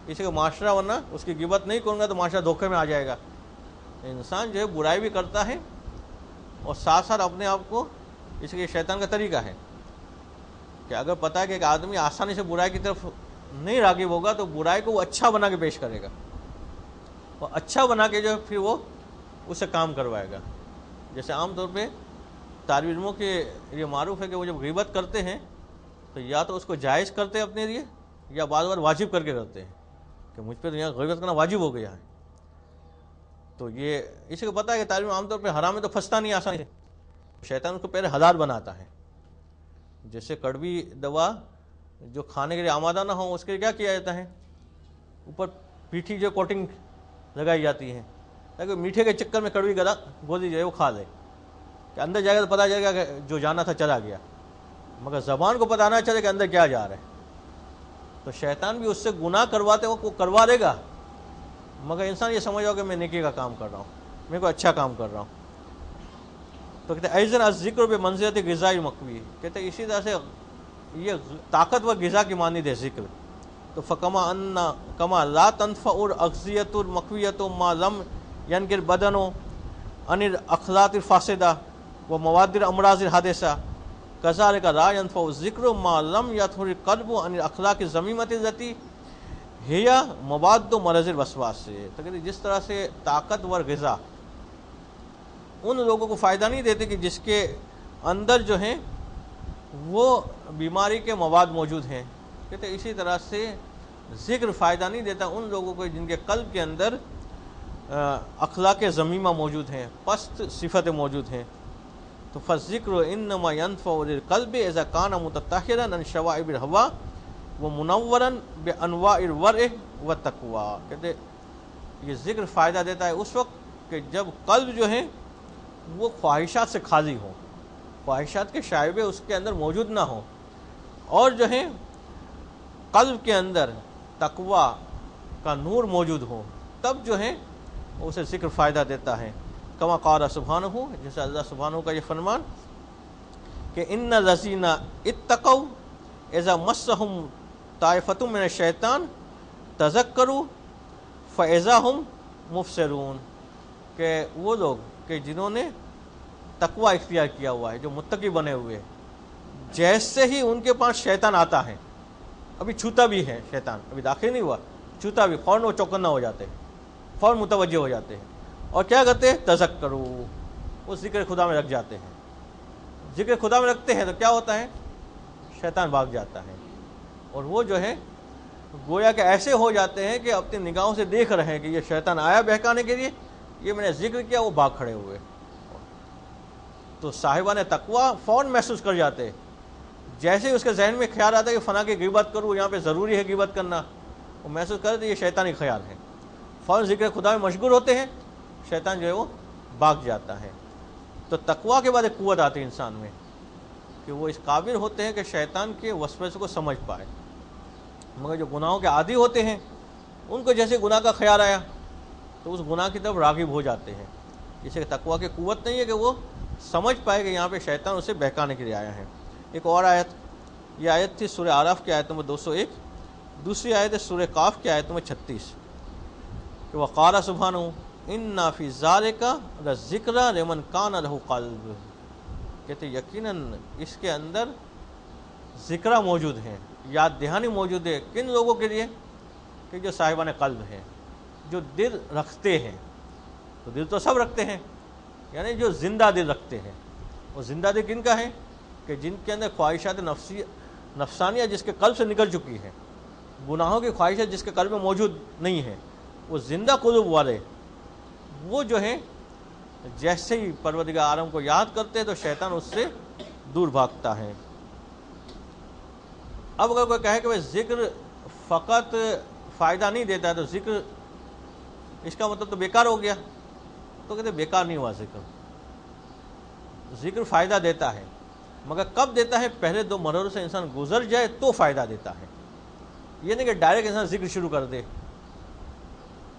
اسی کا معاشرہ، ورنہ اس کی غیبت نہیں کروں گا تو معاشرہ دھوکے میں آ جائے گا. انسان جو ہے برائی بھی کرتا ہے اور ساتھ ساتھ اپنے آپ کو، اس کے شیطان کا طریقہ ہے کہ اگر پتا ہے کہ ایک آدمی آسانی سے برائی کی طرف نہیں راغب ہوگا تو برائی کو وہ اچھا بنا کے پیش کرے گا، وہ اچھا بنا کے جو پھر وہ اسے کام کروائے گا. جیسے عام طور پہ طالب علموں کے یہ معروف ہے کہ وہ جب غیبت کرتے ہیں تو یا تو اس کو جائز کرتے ہیں اپنے لیے یا بعض بار واجب کر کے کرتے ہیں کہ مجھ پہ تو یہاں غیبت کرنا واجب ہو گیا ہے. تو یہ اسی کو پتہ ہے کہ طالب علم عام طور پہ حرام میں تو پھنستا نہیں آسانی سے، شیطان اس کو پہلے حلال بناتا ہے. جیسے کڑوی دوا جو کھانے کے لیے آمادہ نہ ہو اس کے لیے کیا کیا جاتا ہے، اوپر پیٹھی جو کوٹنگ لگائی جاتی ہے تاکہ میٹھے کے چکر میں کڑوی گولی جو ہے وہ کھا لے، کہ اندر جائے گا تو پتہ چلے گا کہ جو جانا تھا چلا گیا، مگر زبان کو پتہ نہ چلے کہ اندر کیا جا رہا ہے. تو شیطان بھی اس سے گناہ کرواتے وقت وہ کروا دے گا، مگر انسان یہ سمجھ رہا ہو کہ میں نیکی کا کام کر رہا ہوں، میں کوئی اچھا کام کر رہا ہوں. تو کہتے ہیں ایزن از ذکر بے منزلت غذائی مقوی، کہتے ہیں اسی طرح سے یہ طاقتور غذا کی مانند ہے ذکر. تو فکما ان کما لا تنفع الاغذیۃ المقویۃ ما لم ینکر بدن عن الاخلاق الفاسدہ و مواد الامراض الحادثہ کذالک لا ينفع الذکر ما لم یطہر القلب عن الاخلاق الذمیمۃ التي ہی مواد مرض الوسواس سے. تو کہتے ہیں جس طرح سے طاقتور غذا ان لوگوں کو فائدہ نہیں دیتے کہ جس کے اندر جو ہیں وہ بیماری کے مواد موجود ہیں. کہتے ہیں اسی طرح سے ذکر فائدہ نہیں دیتا ان لوگوں کو جن کے قلب کے اندر اخلاق ذمیمہ موجود ہیں، پست صفتیں موجود ہیں. تو فالذکر انما ينفع للقلب اذا كان متطہرا عن شوائب الہوا ومنورا بانواع الورع والتقوی. کہتے یہ ذکر فائدہ دیتا ہے اس وقت کہ جب قلب جو ہے وہ خواہشات سے خالی ہو، خواہشات کے شائبے اس کے اندر موجود نہ ہوں، اور جو ہے قلب کے اندر تقوی کا نور موجود ہو، تب جو ہے اسے ذکر فائدہ دیتا ہے. کما قال سبحانہ، جیسے اللہ سبحانہ کا یہ فرمان کہ ان الذین اتقوا اذا مسهم طائفۃ من الشیطان تذکروا فاذا هم مبصرون. کہ وہ لوگ کہ جنہوں نے تقوی اختیار کیا ہوا ہے، جو متقی بنے ہوئے ہیں، جیسے ہی ان کے پاس شیطان آتا ہے، ابھی چھوتا بھی ہے شیطان، ابھی داخل نہیں ہوا، چھوتا بھی، فوراً وہ چوکنا ہو جاتے ہیں، فوراً متوجہ ہو جاتے ہیں، اور کیا کرتے ہیں، تذکرو، وہ ذکر خدا میں رکھ جاتے ہیں. ذکر خدا میں رکھتے ہیں تو کیا ہوتا ہے، شیطان بھاگ جاتا ہے، اور وہ جو ہے گویا کہ ایسے ہو جاتے ہیں کہ اپنی نگاہوں سے دیکھ رہے ہیں کہ یہ شیطان آیا بہکانے کے لیے، یہ میں نے ذکر کیا، وہ بھاگ کھڑے ہوئے. تو صاحبان تقوی فوراً محسوس کر جاتے ہیں، جیسے ہی اس کے ذہن میں خیال آتا ہے کہ فلاں کی غیبت کروں، یہاں پہ ضروری ہے غیبت کرنا، وہ محسوس کرتے یہ شیطانی خیال ہے، فوراً ذکر خدا میں مشغول ہوتے ہیں، شیطان جو ہے وہ بھاگ جاتا ہے. تو تقوی کے بعد ایک قوت آتی ہے انسان میں کہ وہ اس قابل ہوتے ہیں کہ شیطان کے وسوسے کو سمجھ پائے. مگر جو گناہوں کے عادی ہوتے ہیں ان کو جیسے گناہ کا خیال آیا تو اس گناہ کی طرف راغب ہو جاتے ہیں. جسے تقوی کی قوت نہیں ہے کہ وہ سمجھ پائے کہ یہاں پہ شیطان اسے بہکانے کے لیے آیا ہے. ایک اور آیت، یہ آیت تھی سورہ اعراف کی آیت نمبر 201، دوسری آیت ہے سورہ قاف کی آیت نمبر 36 کہ وقال سبحانہ ان فی ذالک لذکری لمن کان لہ قلب. کہتے یقیناً اس کے اندر ذکرہ موجود ہیں، یاد دہانی موجود ہے. کن لوگوں کے لیے؟ کہ جو صاحبان قلب ہیں، جو دل رکھتے ہیں. تو دل تو سب رکھتے ہیں، یعنی جو زندہ دل رکھتے ہیں. اور زندہ دل کن کا ہے؟ کہ جن کے اندر خواہشات نفسانیہ جس کے قلب سے نکل چکی ہے، گناہوں کی خواہشات جس کے قلب میں موجود نہیں ہے، وہ زندہ قلوب والے، وہ جو ہیں جیسے ہی پروردگار عالم کو یاد کرتے ہیں تو شیطان اس سے دور بھاگتا ہے. اب اگر کوئی کہے کہ وہ ذکر فقط فائدہ نہیں دیتا ہے تو ذکر اس کا مطلب تو بیکار ہو گیا، تو کہتے بیکار نہیں ہوا. ذکر فائدہ دیتا ہے، مگر کب دیتا ہے؟ پہلے دو مرحلوں سے انسان گزر جائے تو فائدہ دیتا ہے. یہ نہیں کہ ڈائریکٹ انسان ذکر شروع کر دے،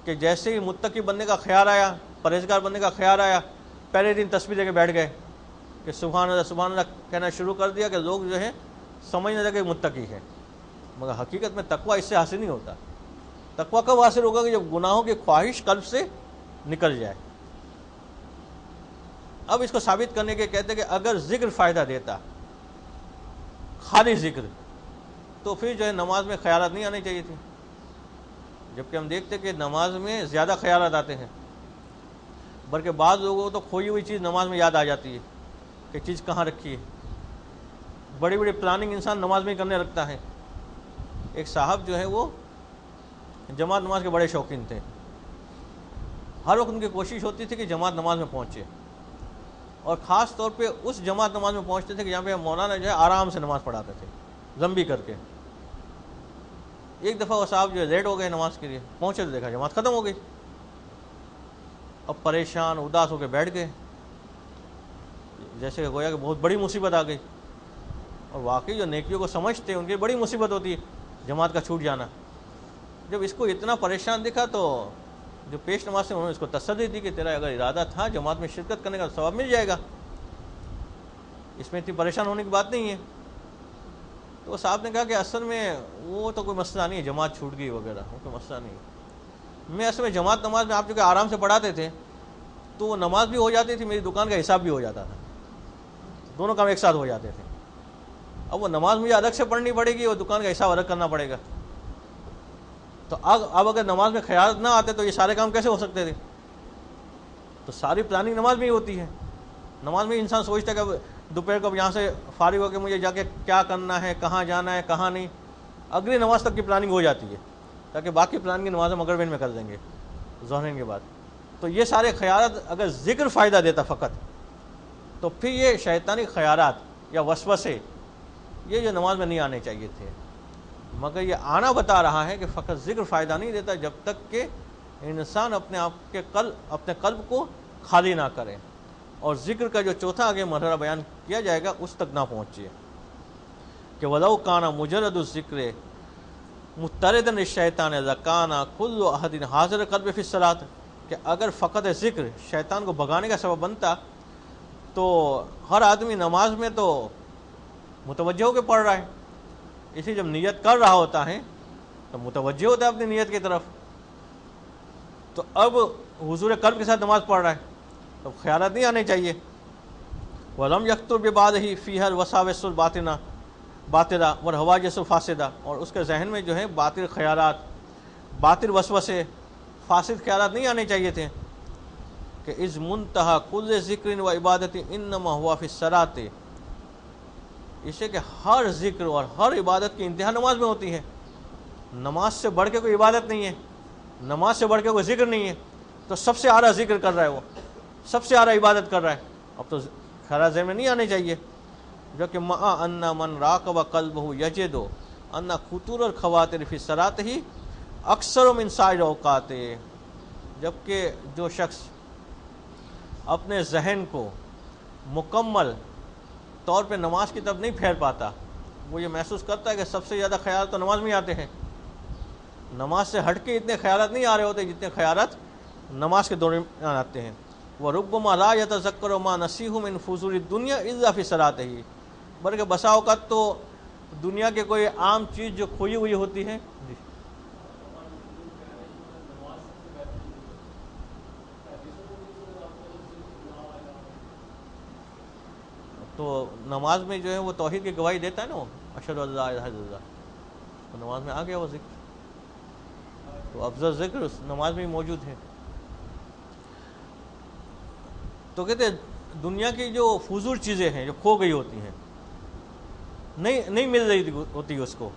کہ جیسے ہی متقی بننے کا خیال آیا، پرہیزگار بننے کا خیال آیا، پہلے دن تسبیح لے کے بیٹھ گئے کہ سبحان اللہ کہنا شروع کر دیا کہ لوگ جو ہے سمجھنے لگے کہ متقی ہے. مگر حقیقت میں تقویٰ اس سے حاصل نہیں ہوتا. تقویٰ کب حاصل ہوگا؟ کہ جب گناہوں کی خواہش قلب سے نکل جائے. اب اس کو ثابت کرنے کے کہتے ہیں کہ اگر ذکر فائدہ دیتا خالی ذکر، تو پھر جو ہے نماز میں خیالات نہیں آنی چاہیے تھی، جبکہ ہم دیکھتے کہ نماز میں زیادہ خیالات آتے ہیں، بلکہ بعض لوگوں کو تو کھوئی ہوئی چیز نماز میں یاد آ جاتی ہے کہ چیز کہاں رکھی ہے۔ بڑی بڑی پلاننگ انسان نماز میں ہی کرنے لگتا ہے۔ ایک صاحب جو ہے وہ جماعت نماز کے بڑے شوقین تھے، ہر وقت ان کی کوشش ہوتی تھی کہ جماعت نماز میں پہنچے، اور خاص طور پہ اس جماعت نماز میں پہنچتے تھے کہ جہاں پہ مولانا جو ہے آرام سے نماز پڑھاتے تھے، زمبی کر کے۔ ایک دفعہ وہ صاحب جو ہے لیٹ ہو گئے نماز کے لیے، پہنچے تو دیکھا جماعت ختم ہو گئی۔ اب پریشان اداس ہو کے بیٹھ گئے، جیسے کہ گویا کہ بہت بڑی مصیبت آ گئی، اور واقعی جو نیکیوں کو سمجھتے ہیں ان کی بڑی مصیبت ہوتی ہے جماعت کا چھوٹ جانا۔ جب اس کو اتنا پریشان دکھا تو جو پیش نماز سے انہوں نے اس کو تسلی دی کہ تیرا اگر ارادہ تھا جماعت میں شرکت کرنے کا ثواب مل جائے گا، اس میں اتنی پریشان ہونے کی بات نہیں ہے۔ تو صاحب نے کہا کہ اصل میں وہ تو کوئی مسئلہ نہیں ہے، جماعت چھوٹ گئی وغیرہ وہ کوئی مسئلہ نہیں ہے، میں اصل میں جماعت نماز میں آپ جو کہ آرام سے پڑھاتے تھے تو وہ نماز بھی ہو جاتی تھی، میری دکان کا حساب بھی ہو جاتا تھا، دونوں کام ایک ساتھ ہو جاتے تھے۔ اب وہ نماز مجھے الگ سے پڑھنی پڑے گی، وہ دکان کا حساب الگ کرنا پڑے گا، تو اب اگر نماز میں خیال نہ آتے تو یہ سارے کام کیسے ہو سکتے تھے؟ تو ساری پلاننگ نماز میں ہی ہوتی ہے۔ نماز میں انسان سوچتا ہے کہ دوپہر کو اب یہاں سے فارغ ہو کے مجھے جا کے کیا کرنا ہے، کہاں جانا ہے کہاں نہیں، اگلی نماز تک کی پلاننگ ہو جاتی ہے، تاکہ باقی پلاننگ کی نماز مغربین میں کر دیں گے ظہرین کے بعد۔ تو یہ سارے خیالات اگر ذکر فائدہ دیتا فقط، تو پھر یہ شیطانی خیالات یا وسوسے یہ جو نماز میں نہیں آنے چاہیے تھے، مگر یہ آنا بتا رہا ہے کہ فقط ذکر فائدہ نہیں دیتا جب تک کہ انسان اپنے قلب کو خالی نہ کرے، اور ذکر کا جو چوتھا آگے مرحلہ بیان کیا جائے گا اس تک نہ پہنچے کہ وَلَوْ كَانَ مُجَرَّدُ الذِّكْرِ مُطَّرِدًا لِلشَّيْطَانِ لَكَانَ كُلُّ أَحَدٍ حَاضِرَ الْقَلْبِ فِي الصَّلَاةِ، کہ اگر فقط ذکر شیطان کو بھگانے کا سبب بنتا تو ہر آدمی نماز میں تو متوجہ ہو کے پڑھ رہا ہے، اسی جب نیت کر رہا ہوتا ہے تو متوجہ ہوتا ہے اپنی نیت کی طرف، تو اب حضور قلب کے ساتھ نماز پڑھ رہا ہے تو خیالات نہیں آنے چاہیے۔ وَلَمْ يَخْطُرْ بِبَعْضِهِ فِيهَا الْوَسَاوِسُ الْبَاطِلَةُ وَالْحَوَاجِسُ الْفَاسِدَةُ، اور اس کے ذہن میں جو ہے باطل خیالات، باطل وسوسے، فاسد خیالات نہیں آنے چاہیے تھے کہ اِذْ مُنْتَہَا كُلِّ ذِكْرٍ وَعِبَادَةٍ إِنَّمَا هُوَ فِي الصَّلَاةِ، اسے کہ ہر ذکر اور ہر عبادت کی انتہا نماز میں ہوتی ہے، نماز سے بڑھ کے کوئی عبادت نہیں ہے، نماز سے بڑھ کے کوئی ذکر نہیں ہے، تو سب سے اعلیٰ ذکر کر رہا ہے، وہ سب سے اعلیٰ عبادت کر رہا ہے، اب تو خیالات ذہن میں نہیں آنے چاہیے۔ جو کہ مَعَ أَنَّ مَنْ رَاقَبَ قَلْبَهُ يَجِدُ أَنَّ خُطُورَ الْخَوَاطِرِ فِي صَلَاتِهِ أَكْثَرُ مِنْ سَائِرِ أَوْقَاتِهِ، جبکہ جو شخص اپنے ذہن کو مکمل طور پہ نماز کی طرف نہیں پھیر پاتا، وہ یہ محسوس کرتا ہے کہ سب سے زیادہ خیالات تو نماز میں آتے ہیں، نماز سے ہٹ کے اتنے خیالات نہیں آ رہے ہوتے جتنے خیالات نماز کے دوران آتے ہیں۔ وَرُبَّمَا لَا يَتَذَكَّرُ مَا نَسِيهُ مِنْ فُضُولِ الدُّنْيَا إِلَّا فِي صَلَاتِهِ، بلکہ بسا اوقات تو دنیا کے کوئی عام چیز جو کھوئی ہوئی ہوتی ہے تو نماز میں جو ہے وہ توحید کی گواہی دیتا ہے نا، وہ اشہد ان لا الہ الا اللہ، تو نماز میں آ گیا وہ ذکر، تو افضل ذکر اس نماز میں ہی موجود ہے۔ تو کہتے ہیں دنیا کی جو فضول چیزیں ہیں جو کھو گئی ہوتی ہیں، نہیں مل رہی ہوتی اس کو،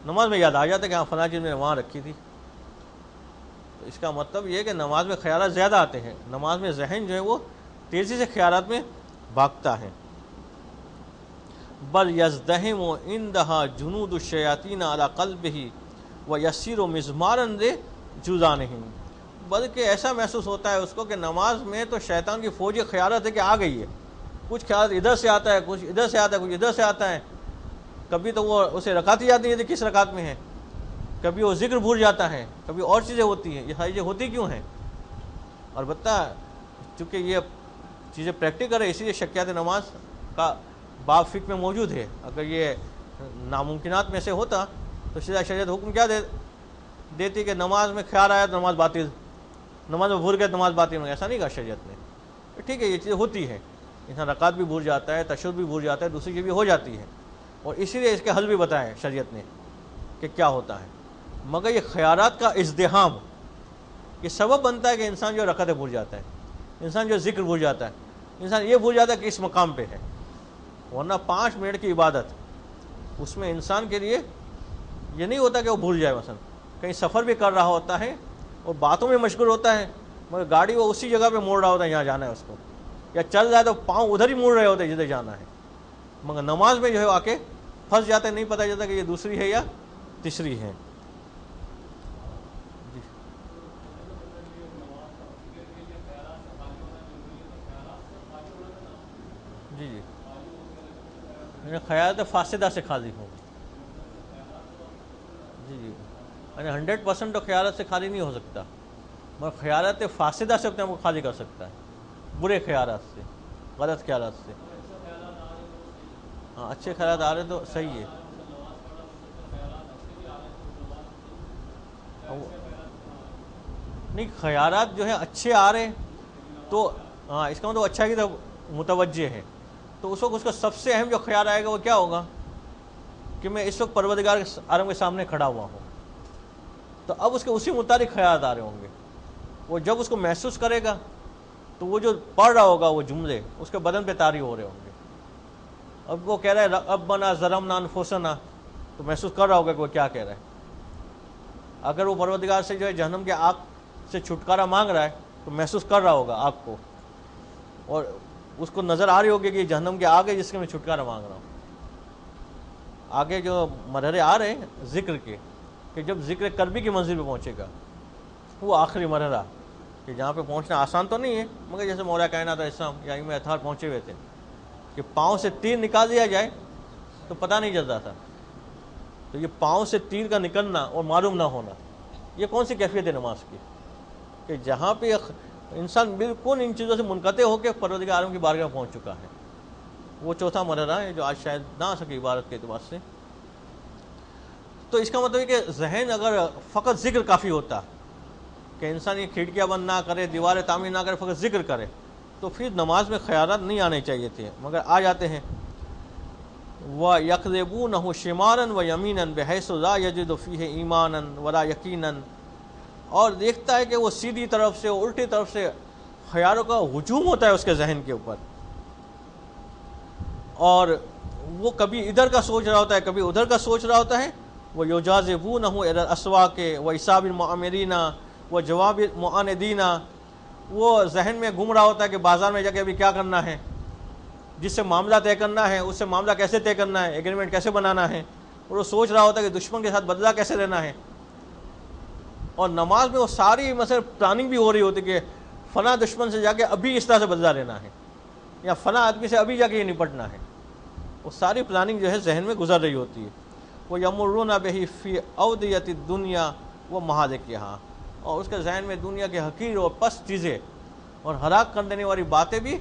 نماز میں یاد آ جاتا ہے کہ ہاں فلاں چیز میں نے وہاں رکھی تھی، تو اس کا مطلب یہ ہے کہ نماز میں خیالات زیادہ آتے ہیں، نماز میں ذہن جو ہے وہ تیزی سے خیالات میں بھاگتا ہے۔ بل یزدہم عندہا جنود الشیاطین علی قلبہ ویسیر مزمارا لجوزانہم، بلکہ ایسا محسوس ہوتا ہے اس کو کہ نماز میں تو شیطان کی فوجی خیالات ہے کہ آ گئی ہے، کچھ خیالات ادھر سے آتا ہے، کچھ ادھر سے آتا ہے، کچھ ادھر سے آتا ہے، کبھی تو وہ اسے رکعت یاد نہیں ہوتی کس رکعت میں ہے، کبھی وہ ذکر بھول جاتا ہے، کبھی اور چیزیں ہوتی ہیں، یہ ساری چیزیں ہوتی کیوں ہیں؟ البتہ چونکہ یہ چیزیں پریکٹیکل ہے، اسی لیے شکیات نماز کا باب فقہ میں موجود ہے، اگر یہ ناممکنات میں سے ہوتا تو سیدھا شریعت حکم کیا دیتی کہ نماز میں خیال آیا تو نماز باطل، نماز میں بھول گیا نماز باطل، ایسا نہیں کہا شریعت نے۔ ٹھیک ہے یہ چیزیں ہوتی ہے، انسان رکعت بھی بھول جاتا ہے، تشہد بھی بھول جاتا ہے، دوسری چیز بھی ہو جاتی ہے، اور اسی لیے اس کے حل بھی بتائے شریعت نے کہ کیا ہوتا ہے. مگر یہ خیالات کا ازدحام یہ سبب بنتا ہے کہ انسان جو رکعتیں بھول جاتا ہے، انسان جو ذکر بھول جاتا ہے، انسان یہ بھول جاتا ہے کہ اس مقام پہ ہے. ورنہ 5 منٹ کی عبادت اس میں انسان کے لیے یہ نہیں ہوتا کہ وہ بھول جائے. مثلا کہیں سفر بھی کر رہا ہوتا ہے اور باتوں میں مشغول ہوتا ہے، مگر گاڑی وہ اسی جگہ پہ موڑ رہا ہوتا ہے، یہاں جانا ہے اس کو، یا چل رہا ہے تو پاؤں ادھر ہی موڑ رہے ہوتے ہیں جدھر جانا ہے. مگر نماز میں جو ہے آ کے پھنس جاتا ہے، نہیں پتہ چلتا کہ یہ دوسری ہے یا تیسری ہے. جی جی جی خیالات فاسدہ سے خالی ہوں. جی جی 100% تو خیالات سے خالی نہیں ہو سکتا، مگر خیالات فاسدہ سے اپنے آپ کو خالی کر سکتا ہے، برے خیالات سے، غلط خیالات سے. ہاں اچھے خیالات آ رہے تو صحیح ہے. نہیں خیالات جو ہے اچھے آ رہے تو ہاں اس کا مطلب اچھا کی طرف متوجہ ہے. تو اس وقت اس کا سب سے اہم جو خیال آئے گا وہ کیا ہوگا کہ میں اس وقت پروردگار عالم کے سامنے کھڑا ہوا ہوں. تو اب اس کے اسی مطابق خیالات آ رہے ہوں گے. وہ جب اس کو محسوس کرے گا تو وہ جو پڑھ رہا ہوگا وہ جملے اس کے بدن پہ طاری ہو رہے ہوں گے. اب وہ کہہ رہا ہے ربنا ظلمنا انفسنا، تو محسوس کر رہا ہوگا کہ وہ کیا کہہ رہا ہے. اگر وہ پروردگار سے جو ہے جہنم کے آگ سے چھٹکارا مانگ رہا ہے تو محسوس کر رہا ہوگا آگ کو، اور اس کو نظر آ رہی ہوگی کہ یہ جہنم کے آگ ہے جس کے میں چھٹکارا مانگ رہا ہوں. آگے جو مرحلے آ رہے ہیں ذکر کے، کہ جب ذکر قلبی کی منزل پہ پہنچے گا، وہ آخری مرحلہ کہ جہاں پہ پہنچنا آسان تو نہیں ہے، مگر جیسے مولا کائنات علیہ السلام یا ائمہ اطہار پہنچے ہوئے تھے کہ پاؤں سے تیر نکال دیا جائے تو پتہ نہیں چلتا تھا. تو یہ پاؤں سے تیر کا نکلنا اور معلوم نہ ہونا، یہ کون سی کیفیت ہے نماز کی، کہ جہاں پہ انسان بالکل ان چیزوں سے منقطع ہو کے پروردگار عالم کی بارگاہ میں پہنچ چکا ہے. وہ چوتھا مرحلہ ہے جو آج شاید نہ آ سکے عبادت کے اعتبار سے. تو اس کا مطلب ہے کہ ذہن اگر فقط ذکر کافی ہوتا کہ انسان یہ کھڑکیاں بند نہ کرے، دیواریں تعمیر نہ کرے، فقط ذکر کرے، تو پھر نماز میں خیالات نہیں آنے چاہیے تھے، مگر آ جاتے ہیں. وَيَقْذِبُونَهُ شِمَالًا وَيَمِينًا بِحَيْثُ لَا يَجِدُ فِيهِ إِيمَانًا وَلَا يَقِينًا، اور دیکھتا ہے کہ وہ سیدھی طرف سے الٹی طرف سے خیالوں کا ہجوم ہوتا ہے اس کے ذہن کے اوپر، اور وہ کبھی ادھر کا سوچ رہا ہوتا ہے کبھی ادھر کا سوچ رہا ہوتا ہے. وَيُجَاذِبُونَهُ إِلَى الْأَسْوَاقِ وَحِسَابِ الْمُعَامِرِينَ وَجَوَابِ الْمُعَانِدِينَ، وہ ذہن میں گھوم رہا ہوتا ہے کہ بازار میں جا کے ابھی کیا کرنا ہے، جس سے معاملہ طے کرنا ہے اس سے معاملہ کیسے طے کرنا ہے، ایگریمنٹ کیسے بنانا ہے، اور وہ سوچ رہا ہوتا ہے کہ دشمن کے ساتھ بدلہ کیسے لینا ہے. اور نماز میں وہ ساری مثلا پلاننگ بھی ہو رہی ہوتی کہ فلاں دشمن سے جا کے ابھی اس طرح سے بدلہ لینا ہے، یا فلاں آدمی سے ابھی جا کے یہ نپٹنا ہے. وہ ساری پلاننگ جو ہے ذہن میں گزر رہی ہوتی ہے. وہ یمرون بہ فی اودیۃ الدنیا و مہالکہا، اور اس کے ذہن میں دنیا کے حقیر اور پست چیزیں اور ہلاک کر دینے والی باتیں بھی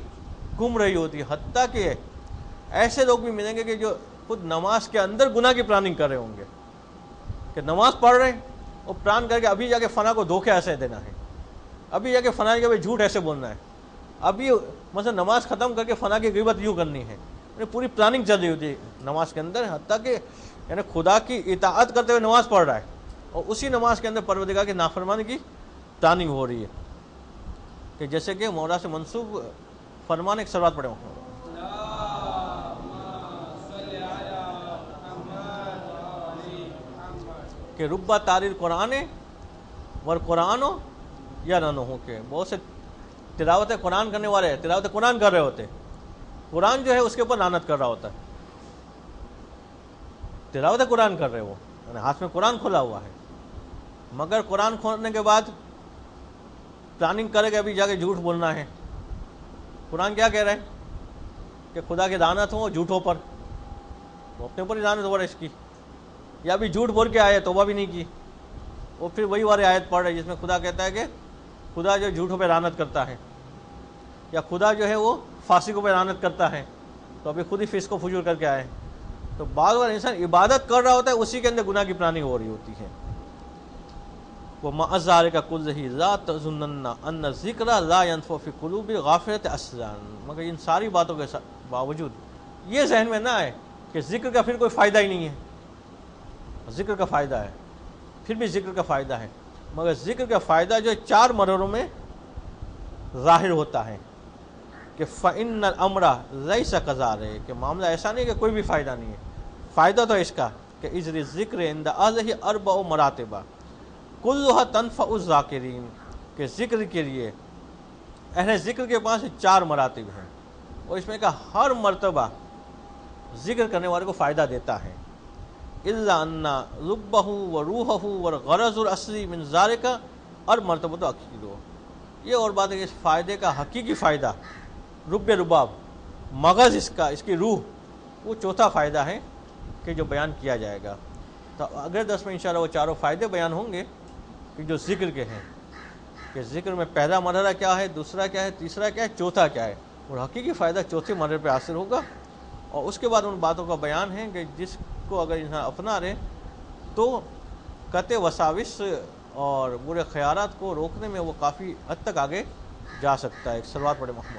گھوم رہی ہوتی ہے. حتیٰ کہ ایسے لوگ بھی ملیں گے کہ جو خود نماز کے اندر گناہ کی پلاننگ کر رہے ہوں گے، کہ نماز پڑھ رہے ہیں اور پلان کر کے ابھی جا کے فلاں کو دھوکہ ایسے دینا ہے، ابھی جا کے فلاں کے جھوٹ ایسے بولنا ہے، ابھی مثلا نماز ختم کر کے فلاں کی غیبت یوں کرنی ہے. پوری پلاننگ چل رہی ہوتی ہے نماز کے اندر. حتیٰ کہ یعنی خدا کی اطاعت کرتے ہوئے نماز پڑھ رہا ہے اور اسی نماز کے اندر پروردگار کی نافرمانی کی پلاننگ ہو رہی ہے. کہ جیسے کہ مولا سے منسوب فرمان ایک سلوات پڑھے ہوں کہ ربا تارل قرآن ور قرآن ہو یا نہ ہو، کہ بہت سے تلاوت قرآن کرنے والے تلاوت قرآن کر رہے ہوتے، قرآن جو ہے اس کے اوپر لعنت کر رہا ہوتا ہے. تلاوت قرآن کر رہے وہ یعنی ہاتھ میں قرآن کھلا ہوا ہے، مگر قرآن کھولنے کے بعد پلاننگ کرے کہ ابھی جا کے جھوٹ بولنا ہے. قرآن کیا کہہ رہے ہیں کہ خدا کی لعنت ہو جھوٹوں پر، وہ اپنے اوپر ہی لعنت ہو رہا ہے اس کی. یا ابھی جھوٹ بول کے آئے توبہ بھی نہیں کی، وہ پھر وہی والی آیت پڑھ رہے جس میں خدا کہتا ہے کہ خدا جو جھوٹوں پہ لعنت کرتا ہے، یا خدا جو ہے وہ فاسقوں پہ لعنت کرتا ہے، تو ابھی خود ہی فسق و فجور کر کے آئے. تو بعض بار انسان عبادت کر رہا ہوتا ہے اسی کے اندر گناہ کی پلاننگ ہو رہی ہوتی ہے. وہ معذار کا کل ذہی لا تظنن ان ذکر لا ينفع فی قلوب غافلۃ اصلا، مگر ان ساری باتوں کے باوجود یہ ذہن میں نہ آئے کہ ذکر کا پھر کوئی فائدہ ہی نہیں ہے. ذکر کا فائدہ ہے، پھر بھی ذکر کا فائدہ ہے، مگر ذکر کا فائدہ جو 4 مرحلوں میں ظاہر ہوتا ہے کہ فَإِنَّ الْأَمْرَ لَيْسَ كَذَلِكَ، کہ معاملہ ایسا نہیں کہ کوئی بھی فائدہ نہیں ہے. فائدہ تو اس کا کہ اجر ذکر عند اہلہ 4 مراتب کلھا تنفع الذاکرین، کہ ذکر کے لیے اہل ذکر کے پاس 4 مراتب ہیں، اور اس میں کا ہر مرتبہ ذکر کرنے والے کو فائدہ دیتا ہے. الا ان ربہ و روحہ والغرض الاصلی من ذالک المرتبۃ الاخیر. یہ اور بات ہے کہ اس فائدے کا حقیقی فائدہ رب رباب مغز اس کی روح، وہ چوتھا فائدہ ہے کہ جو بیان کیا جائے گا. تو اگلے درس میں انشاءاللہ وہ 4 فائدے بیان ہوں گے کہ جو ذکر کے ہیں، کہ ذکر میں پہلا مرحلہ کیا ہے، دوسرا کیا ہے، تیسرا کیا ہے، چوتھا کیا ہے، اور حقیقی فائدہ چوتھے مرحلے پہ حاصل ہوگا. اور اس کے بعد ان باتوں کا بیان ہے کہ جس کو اگر انسان اپنا رہے تو قطع وساوس اور برے خیالات کو روکنے میں وہ کافی حد تک آگے جا سکتا ہے. ایک صلوات پڑھے محمد.